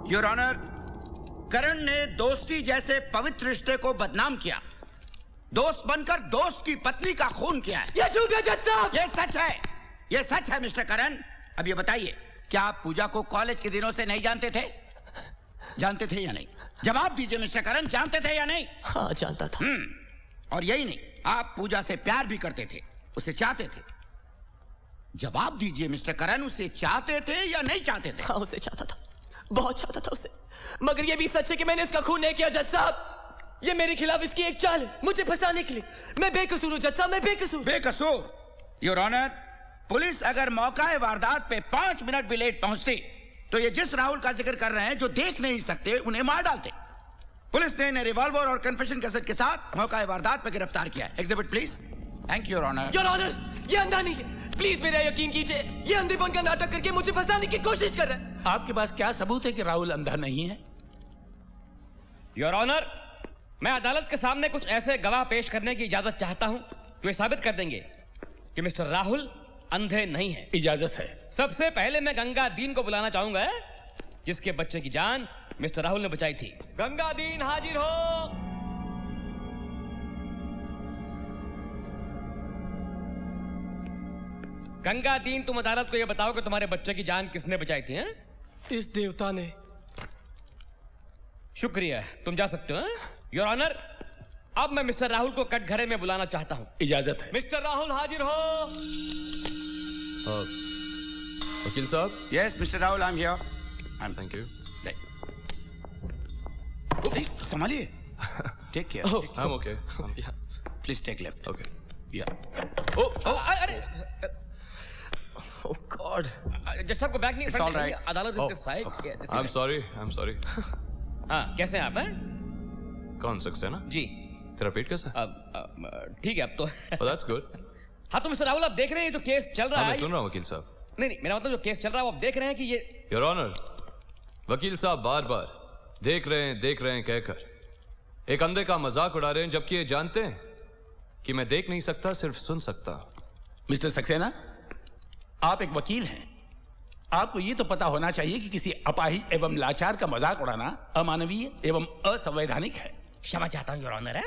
योर ऑनर, करण ने दोस्ती जैसे पवित्र रिश्ते को बदनाम किया। दोस्त बनकर दोस्त की पत्नी का खून किया है। ये झूठ है जज साहब। ये सच है, ये सच है मिस्टर करण। अब ये बताइए, क्या आप पूजा को कॉलेज के दिनों से नहीं जानते थे? जानते थे या नहीं? जवाब दीजिए मिस्टर करण, जानते थे या नहीं? हाँ जानता था। और यही नहीं, आप पूजा से प्यार भी करते थे, उसे चाहते थे। जवाब दीजिए मिस्टर करण, उसे चाहते थे या नहीं चाहते थे? हाँ उसे चाहता था, बहुत चाहता था उसे। मगर ये भी सच है कि मैंने इसका खून नहीं किया जज साहब। ये मेरे खिलाफ इसकी एक चाल है, मुझे फंसाने के लिए। मैं बेकसूर हूं जज साहब, मैं बेकसूर। बेकसूर? योर ऑनर, पुलिस अगर मौका वारदात पे 5 मिनट भी लेट पहुंचती तो ये जिस राहुल का जिक्र कर रहे हैं, जो देख नहीं सकते, उन्हें मार डालते। पुलिस ने इन्हें रिवॉल्वर और कन्फेशन कैसेट के साथ मौका वारदात पे गिरफ्तार किया। Exhibit please. Thank you your honour. Your honour, ये अंधा नहीं है, प्लीज मेरा यकीन कीजिए। ये अंधेपन का नाटक करके मुझे फंसाने की कोशिश कर रहा है। आपके पास क्या सबूत है कि राहुल अंधा नहीं है? योर ऑनर, मैं अदालत के सामने कुछ ऐसे गवाह पेश करने की इजाजत चाहता हूं जो ये साबित कर देंगे कि मिस्टर राहुल अंधे नहीं हैं। इजाजत है। सबसे पहले मैं गंगा दीन को बुलाना चाहूंगा, जिसके बच्चे की जान मिस्टर राहुल ने बचाई थी। गंगा दीन हाजिर हो। गंगा दीन, तुम अदालत को यह बताओ कि तुम्हारे बच्चे की जान किसने बचाई थी? हैं? इस देवता ने। शुक्रिया, तुम जा सकते हो। योर ऑनर, अब मैं मिस्टर राहुल को कटघरे में बुलाना चाहता हूं। इजाजत है। मिस्टर राहुल हाजिर हो। वकील साहब। Yes mister Rahul, I am here. Thank you. संभालिए। Take care. I am okay. Please take left. Okay. Yeah. अरे ओह गॉड, जज साहब को बैग नहीं। It's all right. अदालत Oh. इस साइड। I am sorry. हाँ, कैसे हैं आप? हैं? कौन सक्सेना? जी। तेरा पेट कैसा? ठीक है अब तो। That's good. हाँ तो मिस्टर राहुल, आप देख रहे हैं जो केस चल रहा मैं है। सुन रहा हूँ वकील साहब। नहीं, मेरा मतलब जो केस चल रहा है वो आप देख रहे हैं कि ये। योर ऑनर, वकील साहब बार बार देख रहे हैं कहकर एक अंधे का मजाक उड़ा रहे हैं, जबकि ये जानते हैं कि मैं देख नहीं सकता, सिर्फ सुन सकता। मिस्टर सक्सेना, आप एक वकील हैं। आपको ये तो पता होना चाहिए कि किसी अपाहिज एवं लाचार का मजाक उड़ाना अमानवीय एवं असंवैधानिक है। क्षमा चाहता हूँ योर ऑनर। है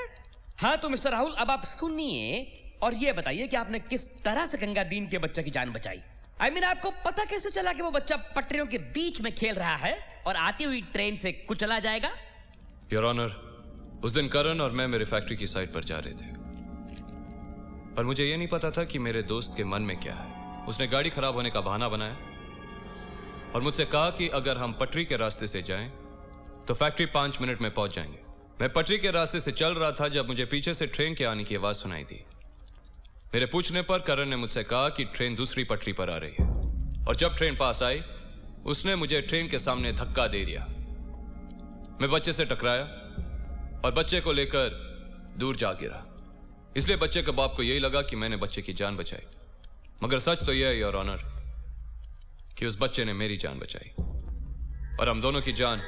हाँ तो मिस्टर राहुल, अब आप सुनिए और ये बताइए कि आपने किस तरह से गंगा दीन के बच्चे की जान बचाई। I mean, आपको पता कैसे चला कि वो बच्चा पटरियों के बीच में खेल रहा है और आती हुई ट्रेन से कुचला जाएगा? योर ऑनर, उस दिन करण और मैं मेरे फैक्ट्री की साइड पर जा रहे थे, पर मुझे यह नहीं पता था कि मेरे दोस्त के मन में क्या है। उसने गाड़ी खराब होने का बहाना बनाया और मुझसे कहा कि अगर हम पटरी के रास्ते से जाएं तो फैक्ट्री 5 मिनट में पहुंच जाएंगे। मैं पटरी के रास्ते से चल रहा था जब मुझे पीछे से ट्रेन के आने की आवाज सुनाई दी। मेरे पूछने पर करण ने मुझसे कहा कि ट्रेन दूसरी पटरी पर आ रही है, और जब ट्रेन पास आई उसने मुझे ट्रेन के सामने धक्का दे दिया। मैं बच्चे से टकराया और बच्चे को लेकर दूर जा गिरा। इसलिए बच्चे के बाप को यही लगा कि मैंने बच्चे की जान बचाई, मगर सच तो यह है योर ऑनर कि उस बच्चे ने मेरी जान बचाई और हम दोनों की जान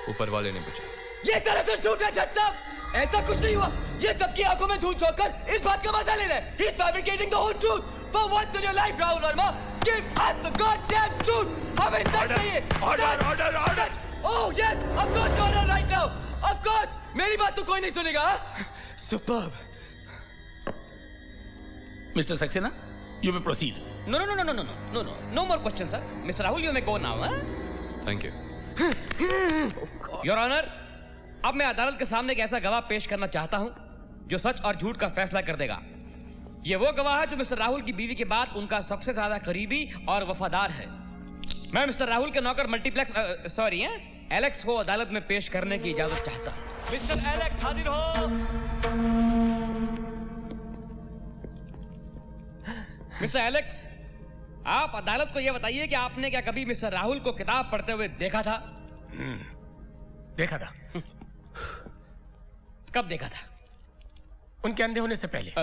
ऊपर वाले ने बचाई। ये सरासर झूठ है जज साहब, ऐसा कुछ नहीं हुआ। ये सबकी आंखों में धूल झोंककर इस बात का मजा ले रहे हैं। He's fabricating the whole truth. For once in your life, Rahul Verma, give us the goddamn truth. हमें सच चाहिए। Order. Oh yes, of course you are right now. Of course, मेरी बात तो कोई नहीं सुनेगा। Superb. Mister Saxena, you may proceed. No more questions, sir. Mr. Rahul, you may go now. Thank you. Your honour, अब मैं अदालत के सामने एक ऐसा गवाह पेश करना चाहता हूं जो सच और झूठ का फैसला कर देगा। ये वो गवाह है जो मिस्टर राहुल की बीवी के बाद उनका सबसे ज्यादा करीबी और वफादार है। मैं मिस्टर राहुल के नौकर एलेक्स को अदालत में पेश करने की इजाजत चाहता हूं। मिस्टर एलेक्स हाजिर हो। मिस्टर एलेक्स, आप अदालत को यह बताइए कि आपने क्या कभी मिस्टर राहुल को किताब पढ़ते हुए देखा था? देखा था। कब देखा था? उनके अंधे होने से पहले।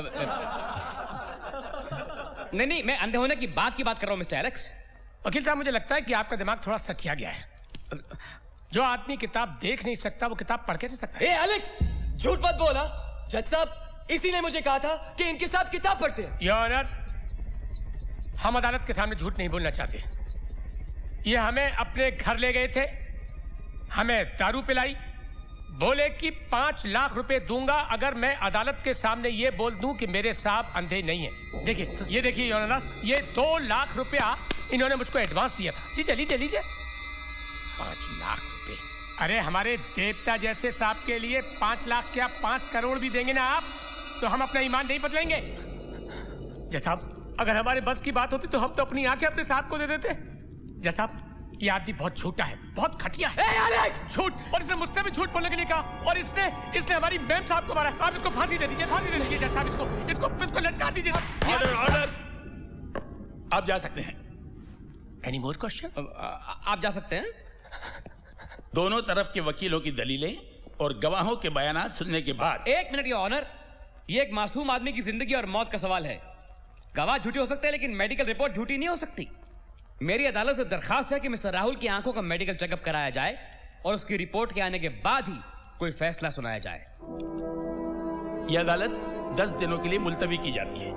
नहीं, मैं अंधे होने की बात कर रहा हूं मिस्टर एलेक्स। वकील साहब, मुझे लगता है कि आपका दिमाग थोड़ा सठिया गया है। जो आदमी किताब देख नहीं सकता वो किताब पढ़ कैसे सकता है? ए एलेक्स, झूठ मत बोला। जज साहब, इसी ने मुझे कहा था कि इनके साथ किताब पढ़ते हैं। योर ऑनर, हम अदालत के सामने झूठ नहीं बोलना चाहते। ये हमें अपने घर ले गए थे, हमें दारू पिलाई, बोले कि 5 लाख रुपए दूंगा अगर मैं अदालत के सामने ये बोल दूं कि मेरे साहब अंधे नहीं हैं। ये देखिए योर ऑनर, ये 2 लाख रुपया इन्होंने मुझको एडवांस दिया था। लीजिए 5 लाख रुपए। अरे हमारे देवता जैसे साहब के लिए 5 लाख क्या 5 करोड़ भी देंगे ना आप, तो हम अपना ईमान नहीं बदलेंगे। जज साहब, अगर हमारे बस की बात होती तो हम तो अपनी आंखें अपने साहब को दे देते। जज साहब, ये आदमी बहुत झूठा है, बहुत घटिया है। एलेक्स, झूठ! और इसने मुझसे भी झूठ बोलने के लिए कहा, और इसने हमारी मैम साहब को मारा। आप इसको फांसी दे दीजिए जज साहब, इसको लटका दीजिए। ऑर्डर। आप जा सकते हैं। Any more question? आप जा सकते हैं। दोनों तरफ के वकीलों की दलीलें और गवाहों के बयानात सुनने के बाद। 1 मिनट योर ऑनर, ये एक मासूम आदमी की जिंदगी और मौत का सवाल है। गवाह झूठी हो सकते हैं लेकिन मेडिकल रिपोर्ट झूठी नहीं हो सकती। मेरी अदालत से दरखास्त है कि मिस्टर राहुल की आंखों का मेडिकल चेकअप कराया जाए और उसकी रिपोर्ट के आने के बाद ही कोई फैसला सुनाया जाए। यह अदालत 10 दिनों के लिए मुलतवी की जाती है।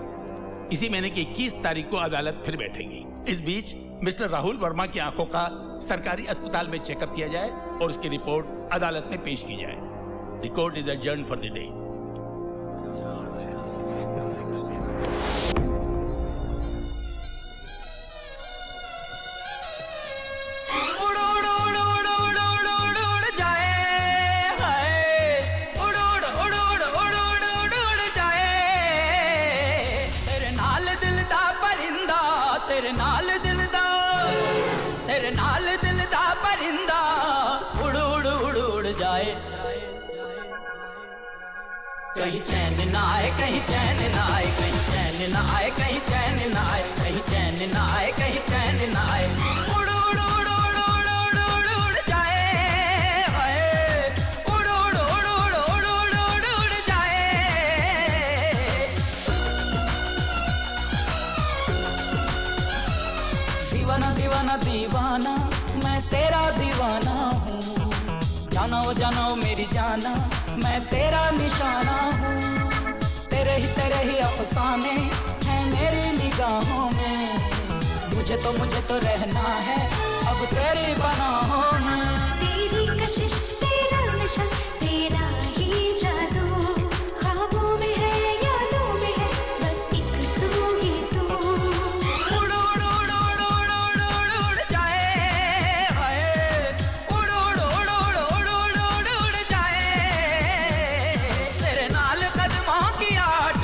इसी महीने की 21 तारीख को अदालत फिर बैठेगी। इस बीच मिस्टर राहुल वर्मा की आंखों का सरकारी अस्पताल में चेकअप किया जाए और उसकी रिपोर्ट अदालत में पेश की जाए। The court is adjourned for the day. कहीं चैन ना आए, कहीं चैन ना आए, कहीं चैन ना आए, कहीं चैन ना आए, कहीं चैन ना आए, कहीं चैन ना आए। उड़ उड़ उड़ उड़ उड़ उड़ उड़ उड़ जाए, हाय। उड़ उड़ उड़ उड़ उड़ उड़ उड़ उड़ जाए। दीवाना दीवाना दीवाना, मैं तेरा दीवाना हूँ। जाना ओ मेरी जाना, मैं तेरा निशाना हूँ। तेरे ही अफसाने हैं मेरी निगाहों में। मुझे तो रहना है अब तेरी पनाहों में। तेरी कशिश, तेरा नशा, तेरा ही जादू, ख्वाबों में है यादों में है, बस एक तू ही तू। उड़ उड़ उड़ उड़ उड़ उड़ उड़ उड़ जाए, हाय। उड़ उड़ उड़ उड़ उड़ उड़ उड़ उड़ जाए। तेरे नाल कदमों की आट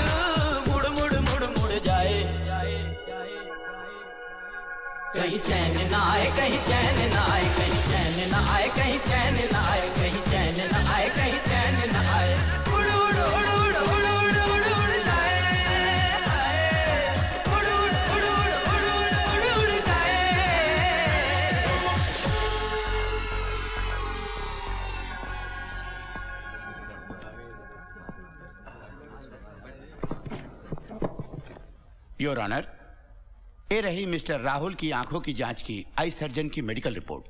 मुड़ मुड़ मुड़ मुड़ जाए। कहीं चैन ना आए, कहीं चैन ना आए, कहीं चैन ना आए, कहीं चैन ना आए, कहीं चैन ना आए, कहीं चैन ना आए। उड़ उड़ उड़ उड़ उड़ उड़ उड़ उड़ जाए, हाय। उड़ उड़ उड़ उड़ उड़ उड़ उड़ जाए। योर ऑनर, ये रही मिस्टर राहुल की आंखों की जांच की आई सर्जन की medical report.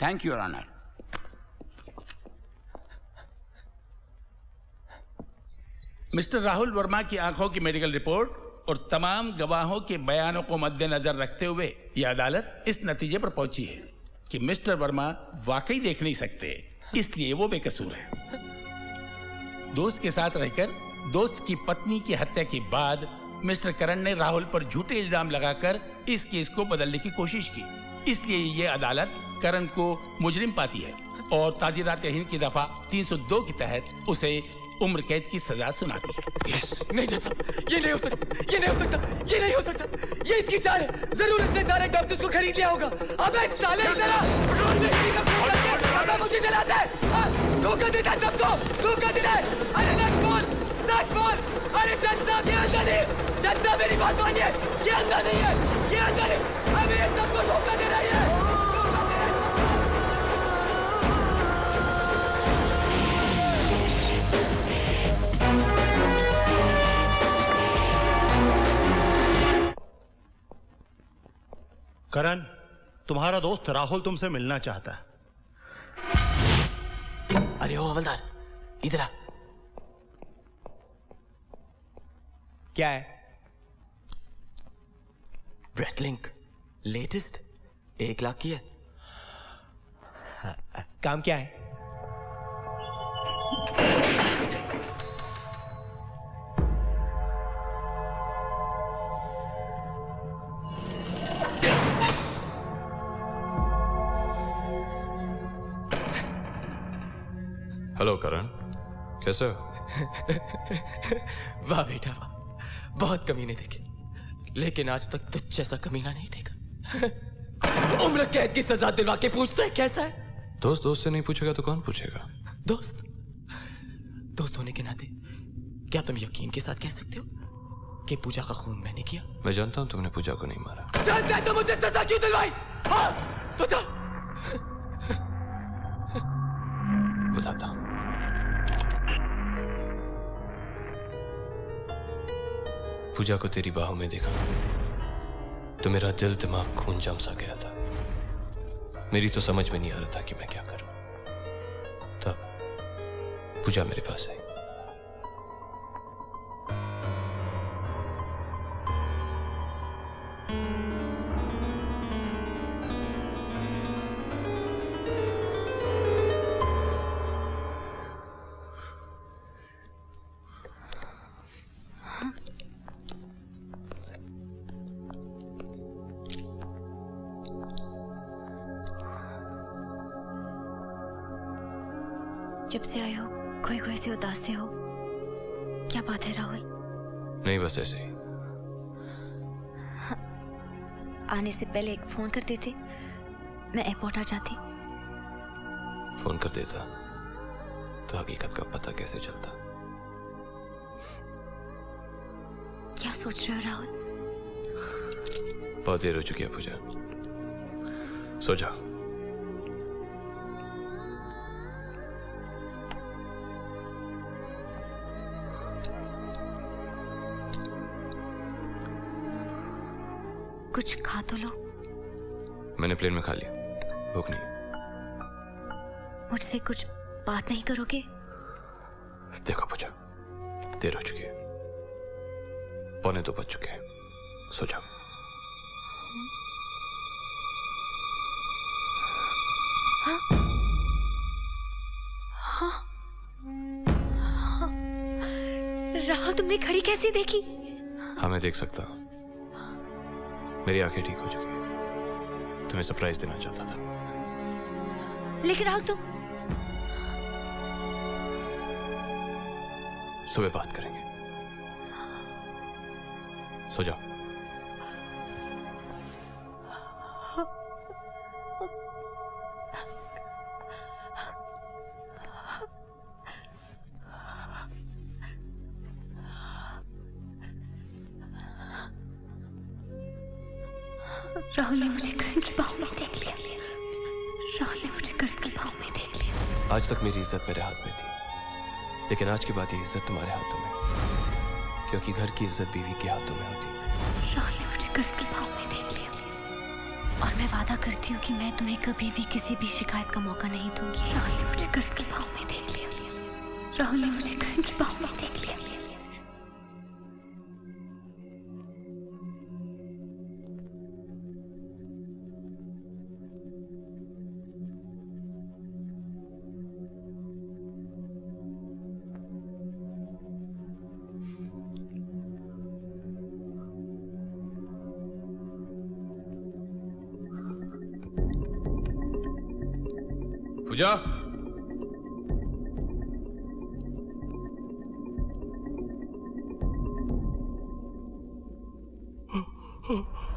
Thank you your honour. Mister Rahul Verma की आंखों की मेडिकल रिपोर्ट और तमाम गवाहों के बयानों को मद्देनजर रखते हुए यह अदालत इस नतीजे पर पहुंची है कि मिस्टर वर्मा वाकई देख नहीं सकते, इसलिए वो बेकसूर है। दोस्त के साथ रहकर दोस्त की पत्नी की हत्या के बाद मिस्टर करण ने राहुल पर झूठे इल्जाम लगाकर इस केस को बदलने की कोशिश की, इसलिए ये अदालत करण को मुजरिम पाती है और ताजीरात हिंद की दफा 302 के तहत उसे उम्र कैद की सजा सुनाती है। नहीं जज साहब, ये नहीं हो सकता, ये नहीं हो सकता, ये नहीं हो सकता। ये इसकी चाल है, जरूर इसने सारे डॉक्टर्स को खरीद लिया होगा। अबे साले जरा रोज व्यक्ति का खून करके सजा मुझे दिलाता है, हाँ? धोखा देता है सबको, धोखा देता है। अरे सच बोल, सच बोल। अरे जज साहब ये अंधा नहीं, जज साहब मेरी बात मानिए, ये अंधा नहीं है, ये अंधा नहीं। अबे ये सबको धोखा दे रही है। करण, तुम्हारा दोस्त राहुल तुमसे मिलना चाहता है। अरे ओ हवलदार, इधर आ। क्या है? ब्रेथलिंक लेटेस्ट 1 लाख की है। काम क्या है? हेलो करण, कैसे हो? वाह बेटा वाह, बहुत कमीने देखे, लेकिन आज तक तुझ जैसा कमीना नहीं देखा। उम्र कैद की सजा दिलवा के पूछता है कैसा है? दोस्त दोस्त से नहीं पूछेगा तो कौन पूछेगा? दोस्त दोस्त होने के नाते क्या तुम यकीन के साथ कह सकते हो कि पूजा का खून मैंने किया? मैं जानता हूं तुमने पूजा को नहीं मारा। जानता है तो मुझे सजा क्यों दिलवाई? हाँ बता। बताता हूं। पूजा को तेरी बाहों में देखा तो मेरा दिल दिमाग खून जम सा गया था। मेरी तो समझ में नहीं आ रहा था कि मैं क्या करूं। तब पूजा मेरे पास आई। जब से आए हो खोए खोए से उदास से हो, क्या बात है राहुल? नहीं बस ऐसे ही। आने से पहले एक फोन कर देते, मैं एयरपोर्ट आ जाती। फोन कर देता तो हकीकत का पता कैसे चलता? क्या सोच रहे हो राहुल? बहुत देर हो चुकी है पूजा, सो जाओ। कुछ खा तो लो। मैंने प्लेन में खा लिया, भूख नहीं। मुझसे कुछ बात नहीं करोगे? देखो पूजा, देर हो चुकी है, 1:45 बज चुके हैं, सो जाओ। हाँ? हाँ? राहुल, तुमने घड़ी कैसी देखी? हाँ, मैं देख सकता हूँ। मेरी आंखें ठीक हो चुकी हैं। तुम्हें सरप्राइज देना चाहता था। लेकिन राहुल तुम सुबह बात करेंगे, सो जाओ। राहुल ने मुझे करण की बाहों में देख लिया। राहुल ने मुझे करण की बाहों में देख लिया। आज तक मेरी इज्जत मेरे हाथ में थी, लेकिन आज के बाद ये इज्जत तुम्हारे हाथों में, क्योंकि घर की इज्जत बीवी के हाथों में होती है। राहुल ने मुझे करण की बाहों में देख लिया, और मैं वादा करती हूँ कि मैं तुम्हें कभी भी किसी भी शिकायत का मौका नहीं दूंगी। राहुल ने मुझे करण की बाहों में देख लिया। राहुल ने मुझे करण की बाहों में देख लिया। पूजा,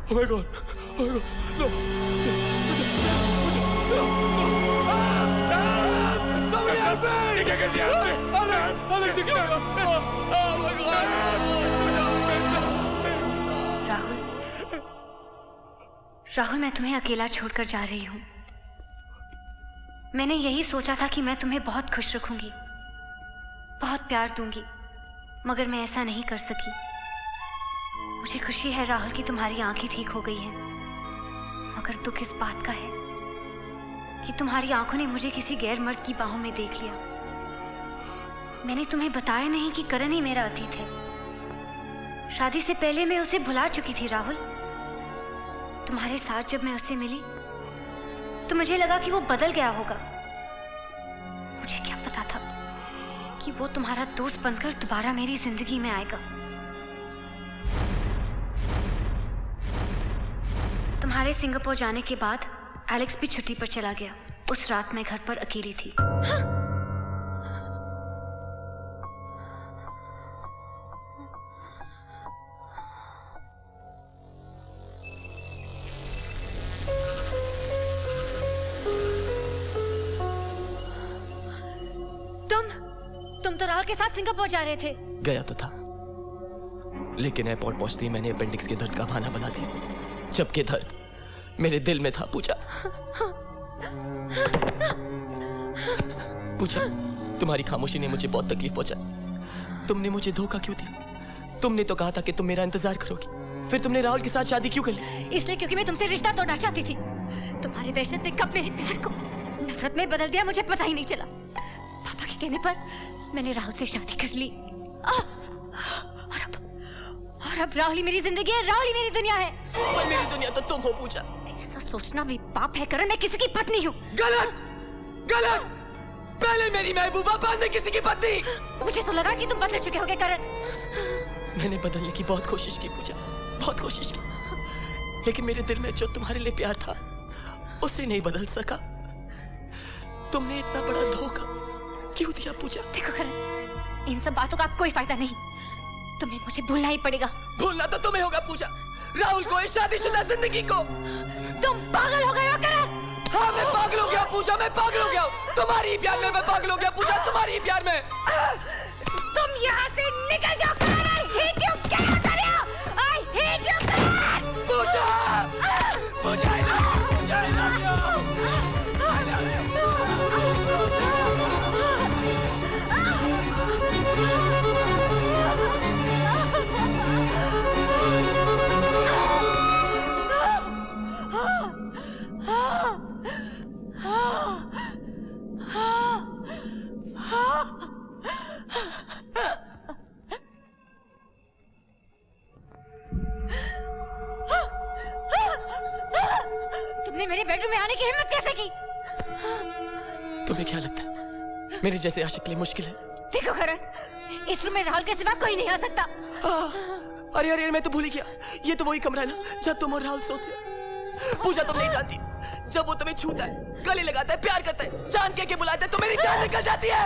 Oh my God! Oh my God! No! Somebody help me! क्या कर दिया आपने? Alex, क्या हुआ? Oh my God! राहुल, मैं तुम्हें अकेला छोड़कर जा रही हूँ। मैंने यही सोचा था कि मैं तुम्हें बहुत खुश रखूंगी, बहुत प्यार दूंगी, मगर मैं ऐसा नहीं कर सकी। मुझे खुशी है राहुल कि तुम्हारी आंखें ठीक हो गई हैं, मगर दुख इस बात का है कि तुम्हारी आंखों ने मुझे किसी गैर मर्द की बाहों में देख लिया। मैंने तुम्हें बताया नहीं कि करण ही मेरा अतीत है। शादी से पहले मैं उसे भुला चुकी थी राहुल। तुम्हारे साथ जब मैं उससे मिली तो मुझे लगा कि वो बदल गया होगा। मुझे क्या पता था कि वो तुम्हारा दोस्त बनकर दोबारा मेरी जिंदगी में आएगा। तुम्हारे सिंगापुर जाने के बाद एलेक्स भी छुट्टी पर चला गया। उस रात मैं घर पर अकेली थी। तुम तो राहुल के साथ सिंगापुर जा रहे थे। गया तो था, लेकिन एयरपोर्ट पहुंचते ही मैंने अपेंडिक्स के दर्द का बहाना बना दिया, जबकि दर्द मेरे दिल में था। पूजा, पूजा, तुम्हारी खामोशी ने मुझे बहुत तकलीफ पहुंचाई। तुमने मुझे धोखा क्यों दिया? तुमने तो कहा था कि तुम मेरा इंतजार करोगी, फिर तुमने राहुल के साथ शादी क्यों कर ली? इसलिए क्योंकि मैं तुमसे रिश्ता तोड़ना चाहती थी। तुम्हारे वहशत ने कब मेरे प्यार को नफरत में बदल दिया मुझे पता ही नहीं चला। पापा के कहने पर मैंने राहुल से शादी कर ली। और अब राहुल ही मेरी जिंदगी है, राहुल ही मेरी दुनिया है। और मेरी दुनिया तो तुम हो पूजा। ऐसा सोचना भी पाप है करण। मैं किसी की पत्नी हूँ। गलत, गलत। पहले मेरी महबूबा, बाद में किसी की पत्नी। मुझे तो लगा कि तुम बदल चुके होगे करण। मैंने बदलने की बहुत कोशिश की पूजा, बहुत कोशिश की, लेकिन मेरे दिल में जो तुम्हारे लिए प्यार था उसे नहीं बदल सका। तुमने इतना बड़ा धोखा क्यों दिया पूजा? देखो करण, इन सब बातों का अब कोई फायदा नहीं। तुम्हें मुझे भूलना ही पड़ेगा। भूलना तो तुम्हें होगा पूजा, राहुल को, इस शादीशुदा जिंदगी को। तुम पागल हो गए हो करण। हाँ, मैं पागल हो गया पूजा, मैं पागल हो गया। तुम्हारी प्यार में मैं पागल हो गया पूजा, तुम्हारी प्यार है। तुम यहाँ से निकल जाओ करण। I hate you, get out of here! I hate you, Karan! Puja! Puja, I love you! I love you! तुमने मेरे बेडरूम में आने की हिम्मत कैसे की? तुम्हें क्या लगता है मेरे जैसे आशिक के लिए मुश्किल है? देखो करण, इस रूम में राहुल के सिवा कोई नहीं आ सकता। अरे अरे मैं तो भूल ही गया, ये तो वही कमरा है ना जब तुम और राहुल सोते हैं। पूजा तुम नहीं जानती, जब वो तुम्हें छूता है, गले लगाता है, प्यार करता है, जान के बुलाता है तो मेरी जान निकल जाती है।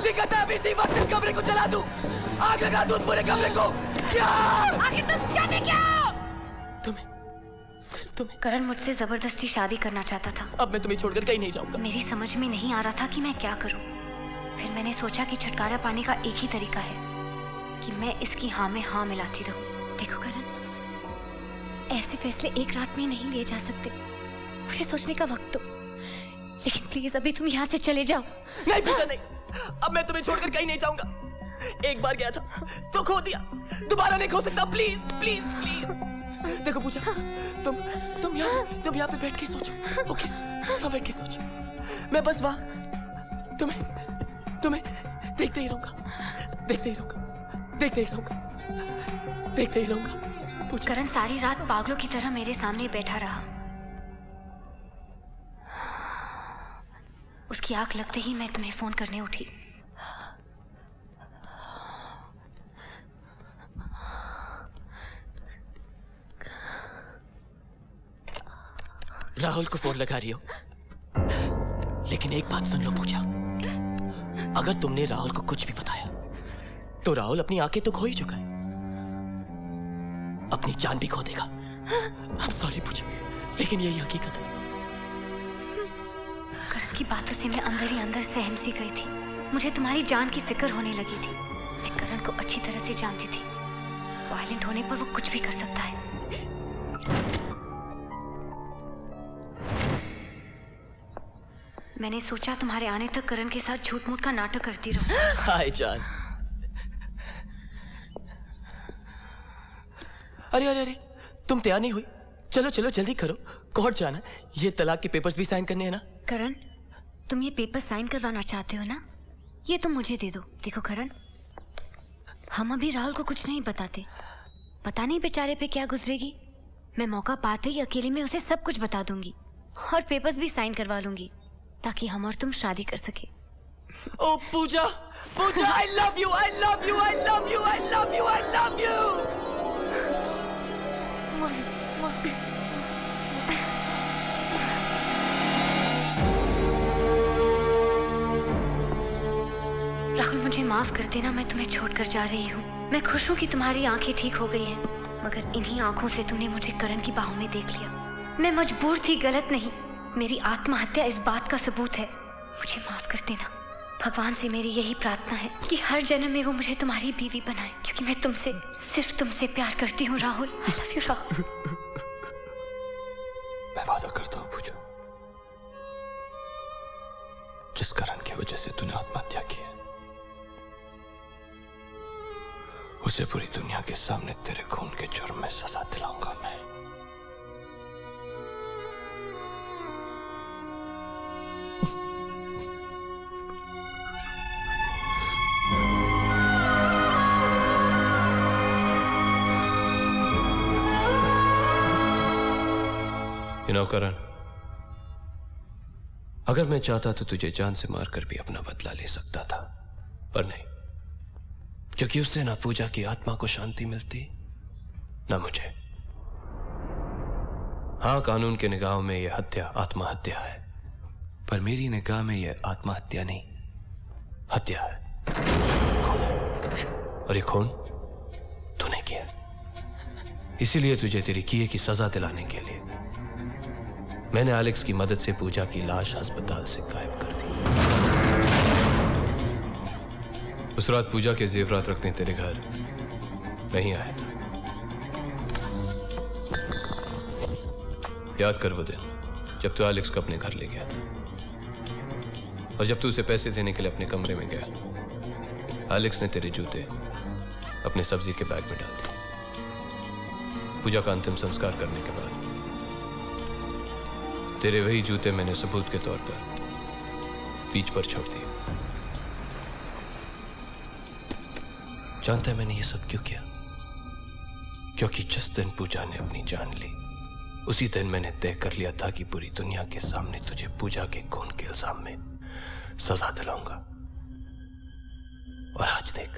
जी कहता है अभी इसी वक्त इस कमरे को जला दूं, आग लगा दूं पूरे कमरे को। क्या आखिर तुम चाहते क्या हो? तुम्हें करण मुझसे जबरदस्ती शादी करना चाहता था। अब मैं तुम्हें छोड़कर कहीं नहीं जाऊंगा। मेरी समझ में नहीं आ रहा था कि मैं क्या करूं। फिर मैंने सोचा कि छुटकारा पाने का एक ही तरीका है कि मैं इसकी हाँ में हाँ मिलाती रहूं। देखो करण, ऐसे फैसले एक रात में नहीं लिए जा सकते, मुझे सोचने का वक्त दो। लेकिन प्लीज अभी तुम यहाँ से चले जाओ। नहीं पूजा नहीं, अब मैं तुम्हें छोड़कर कहीं नहीं जाऊंगा। एक बार गया था तो खो दिया, दोबारा नहीं खो सकता। Please please please. देखो पूजा, तुम यहाँ पे बैठ के सोचो, ओके? यहाँ बैठ के सोचो, मैं बस वहाँ तुम्हें देखते ही रहूंगा, देखते ही रहूंगा, देखते ही रहूंगा, देखते ही रहूंगा। करण सारी रात पागलों की तरह मेरे सामने बैठा रहा। उसकी आंख लगते ही मैं तुम्हें फोन करने उठी। राहुल को फोन लगा रही हो, लेकिन एक बात सुन लो पूजा, अगर तुमने राहुल को कुछ भी बताया तो राहुल अपनी आंखें तो खो ही चुका है, अपनी जान भी खो देगा। I'm sorry पूजा, लेकिन यही हकीकत है। करण की बातों से मैं अंदर ही अंदर सहम सी गई थी। मुझे तुम्हारी जान की फिक्र होने लगी थी। मैं करण को अच्छी तरह से जानती थी, वायलेंट होने पर वो कुछ भी कर सकता है। मैंने सोचा तुम्हारे आने तक करण के साथ झूठ मूठ का नाटक करती रहूं। हाय जान। अरे अरे अरे, तुम तैयार नहीं हुई? चलो चलो जल्दी करो, कोर्ट जाना। ये तलाक के पेपर्स भी साइन करने हैं ना? करण, तुम ये पेपर साइन करवाना चाहते हो ना? ये तुम मुझे दे दो। देखो करण, हम अभी राहुल को कुछ नहीं बताते। पता नहीं बेचारे पे क्या गुजरेगी। मैं मौका पाते ही अकेले में उसे सब कुछ बता दूंगी और पेपर्स भी साइन करवा लूंगी ताकि हम और तुम शादी कर सके। ओ पूजा, पूजा, I love you, I love you, I love you, I love you, I love you। Rahul मुझे माफ कर देना, मैं तुम्हें छोड़कर जा रही हूँ। मैं खुश हूँ कि तुम्हारी आंखें ठीक हो गई हैं, मगर इन्हीं आंखों से तुमने मुझे करण की बाहों में देख लिया। मैं मजबूर थी, गलत नहीं। मेरी आत्महत्या इस बात का सबूत है। मुझे माफ कर देना। भगवान से मेरी यही प्रार्थना है कि हर जन्म में वो मुझे तुम्हारी बीवी बनाए, क्योंकि मैं तुमसे, सिर्फ तुमसे प्यार करती हूँ Rahul. I love you Rahul. मैं वादा करता हूँ पूजा, जिस करण की वजह से तूने आत्महत्या की है, उसे पूरी दुनिया के सामने तेरे खून के जुर्म में सजा दिलाऊंगा मैं। करण, अगर मैं चाहता तो तुझे जान से मारकर भी अपना बदला ले सकता था, पर नहीं, क्योंकि उससे ना पूजा की आत्मा को शांति मिलती ना मुझे। हाँ, कानून के निगाहों में यह हत्या आत्महत्या है, पर मेरी निगाह में यह आत्महत्या नहीं, हत्या है, खून है। और ये खून तूने किया, इसीलिए तुझे तेरी किए की सजा दिलाने के लिए मैंने एलेक्स की मदद से पूजा की लाश अस्पताल से गायब कर दी। उस रात पूजा के जेवरात रखने तेरे घर नहीं आए। याद कर वो दिन जब तू एलेक्स को अपने घर ले गया था और जब तू उसे पैसे देने के लिए अपने कमरे में गया, एलेक्स ने तेरे जूते अपने सब्जी के बैग में डाल दिए। पूजा का अंतिम संस्कार करने के बाद तेरे वही जूते मैंने सबूत के तौर पर बीच पर छोड़ दिए। जानता है मैंने ये सब क्यों किया? क्योंकि जिस दिन पूजा ने अपनी जान ली, उसी दिन मैंने तय कर लिया था कि पूरी दुनिया के सामने तुझे पूजा के खून के इल्जाम में सजा दिलाऊंगा। और आज देख,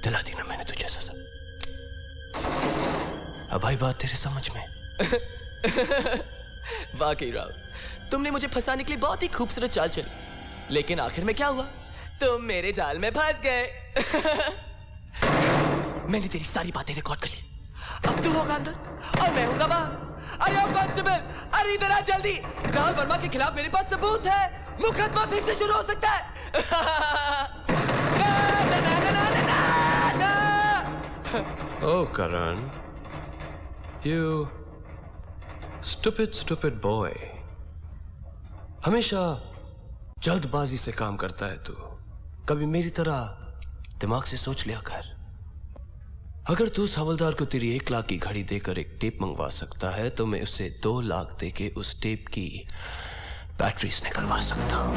दिला दी ना मैंने तुझे सजा। अब आई बात तेरे समझ में? वाकई राव, तुमने मुझे फंसाने के लिए बहुत ही खूबसूरत चाल चली, लेकिन आखिर में क्या हुआ? तुम मेरे जाल में फंस गए। मैंने तेरी सारी बातें रिकॉर्ड कर ली। अब तू होगा अंदर और मैं हूंगा बाहर। अरे ओ कांस्टेबल, अरे इधर आ जल्दी। राहुल वर्मा के खिलाफ मेरे पास सबूत है। मुकदमा फिर से शुरू हो सकता है। Oh, Karan, you stupid boy. हमेशा जल्दबाजी से काम करता है तू। कभी मेरी तरह दिमाग से सोच लिया कर। अगर तू उस हवलदार को तेरी 1 लाख की घड़ी देकर एक टेप मंगवा सकता है, तो मैं उसे 2 लाख देके उस टेप की बैटरीज निकलवा सकता हूं।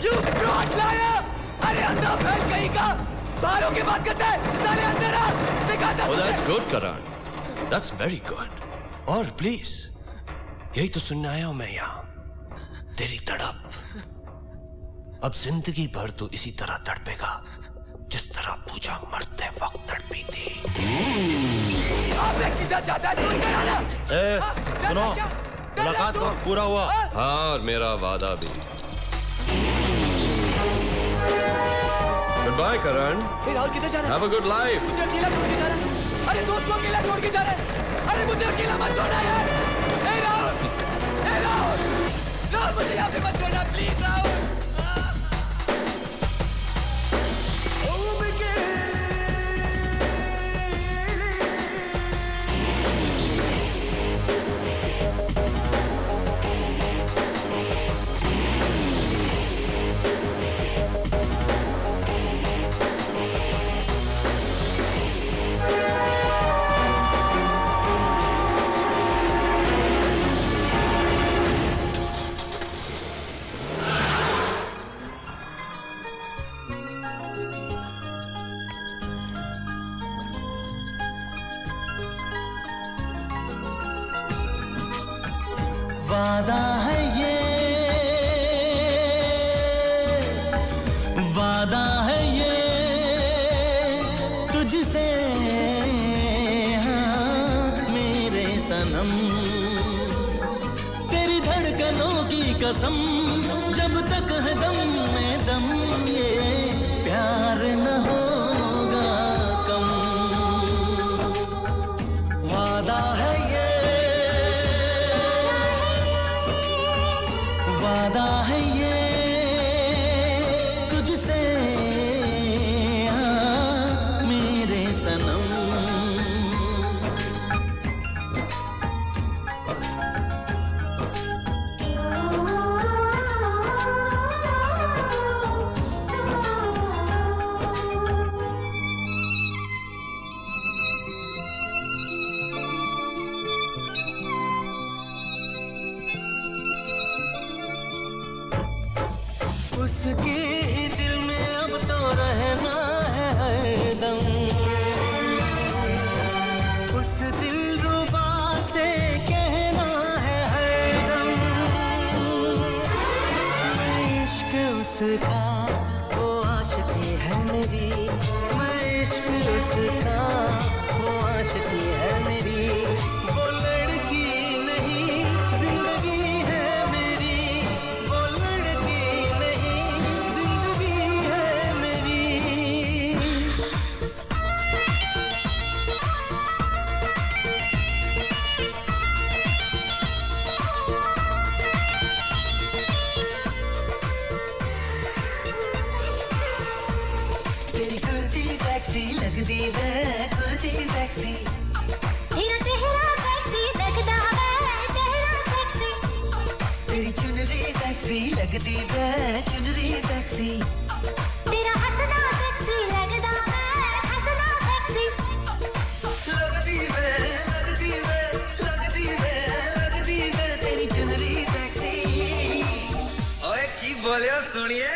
You fraud liar! अरे अंधा फैल कहीं का बाहर होके बात करता है। साले अंदर आ, दिखाता Oh, that's good, Karan. That's very good. और प्लीज, यही तो सुनने आया हूं मैं यहाँ। तेरी तड़प। अब जिंदगी भर तू इसी तरह तड़पेगा जिस तरह पूजा मरते वक्त तड़पी थी। आपने किधर जाता है? सुनो, मुलाकात का पूरा हुआ। हाँ, और मेरा वादा भी। Goodbye, Karan. राहुल किधर जा रहा है? Have a good life. मुझे अकेला छोड़ के जा रहा है। अरे दोस्त को अकेला छोड़ के जा रहा है। अरे मुझे अकेला मत छोड़ना यार। राहुल, राहुल मुझे यहाँ पे मत छोड़ना प्लीज राहुल। वादा है ये, वादा है ये तुझसे, हाँ मेरे सनम। तेरी धड़कनों की कसम, जब तक है दम में दम, ये प्यार न होगा कम। वादा है ये, वादा है ये तुझसे, हाँ मेरे सनम। उसके ही दिल में अब तो रहना है हरदम। उस दिलरुबा से कहना है हरदम, मैं इश्क उसका, वो आशिकी है मेरी। मैं इश्क उसका, वो आशिकी है मेरी। वो लड़की नहीं जिंदगी है मेरी, वो लड़की नहीं जिंदगी है मेरी। लगदी वे चुनरी सेक्सी तेरा हंसना सेक्सी लगदा है हंसना सेक्सी लगदी वे लगदी वे लगदी वे लगदी वे तेरी चुनरी सेक्सी ओए की बोलियो सुनिए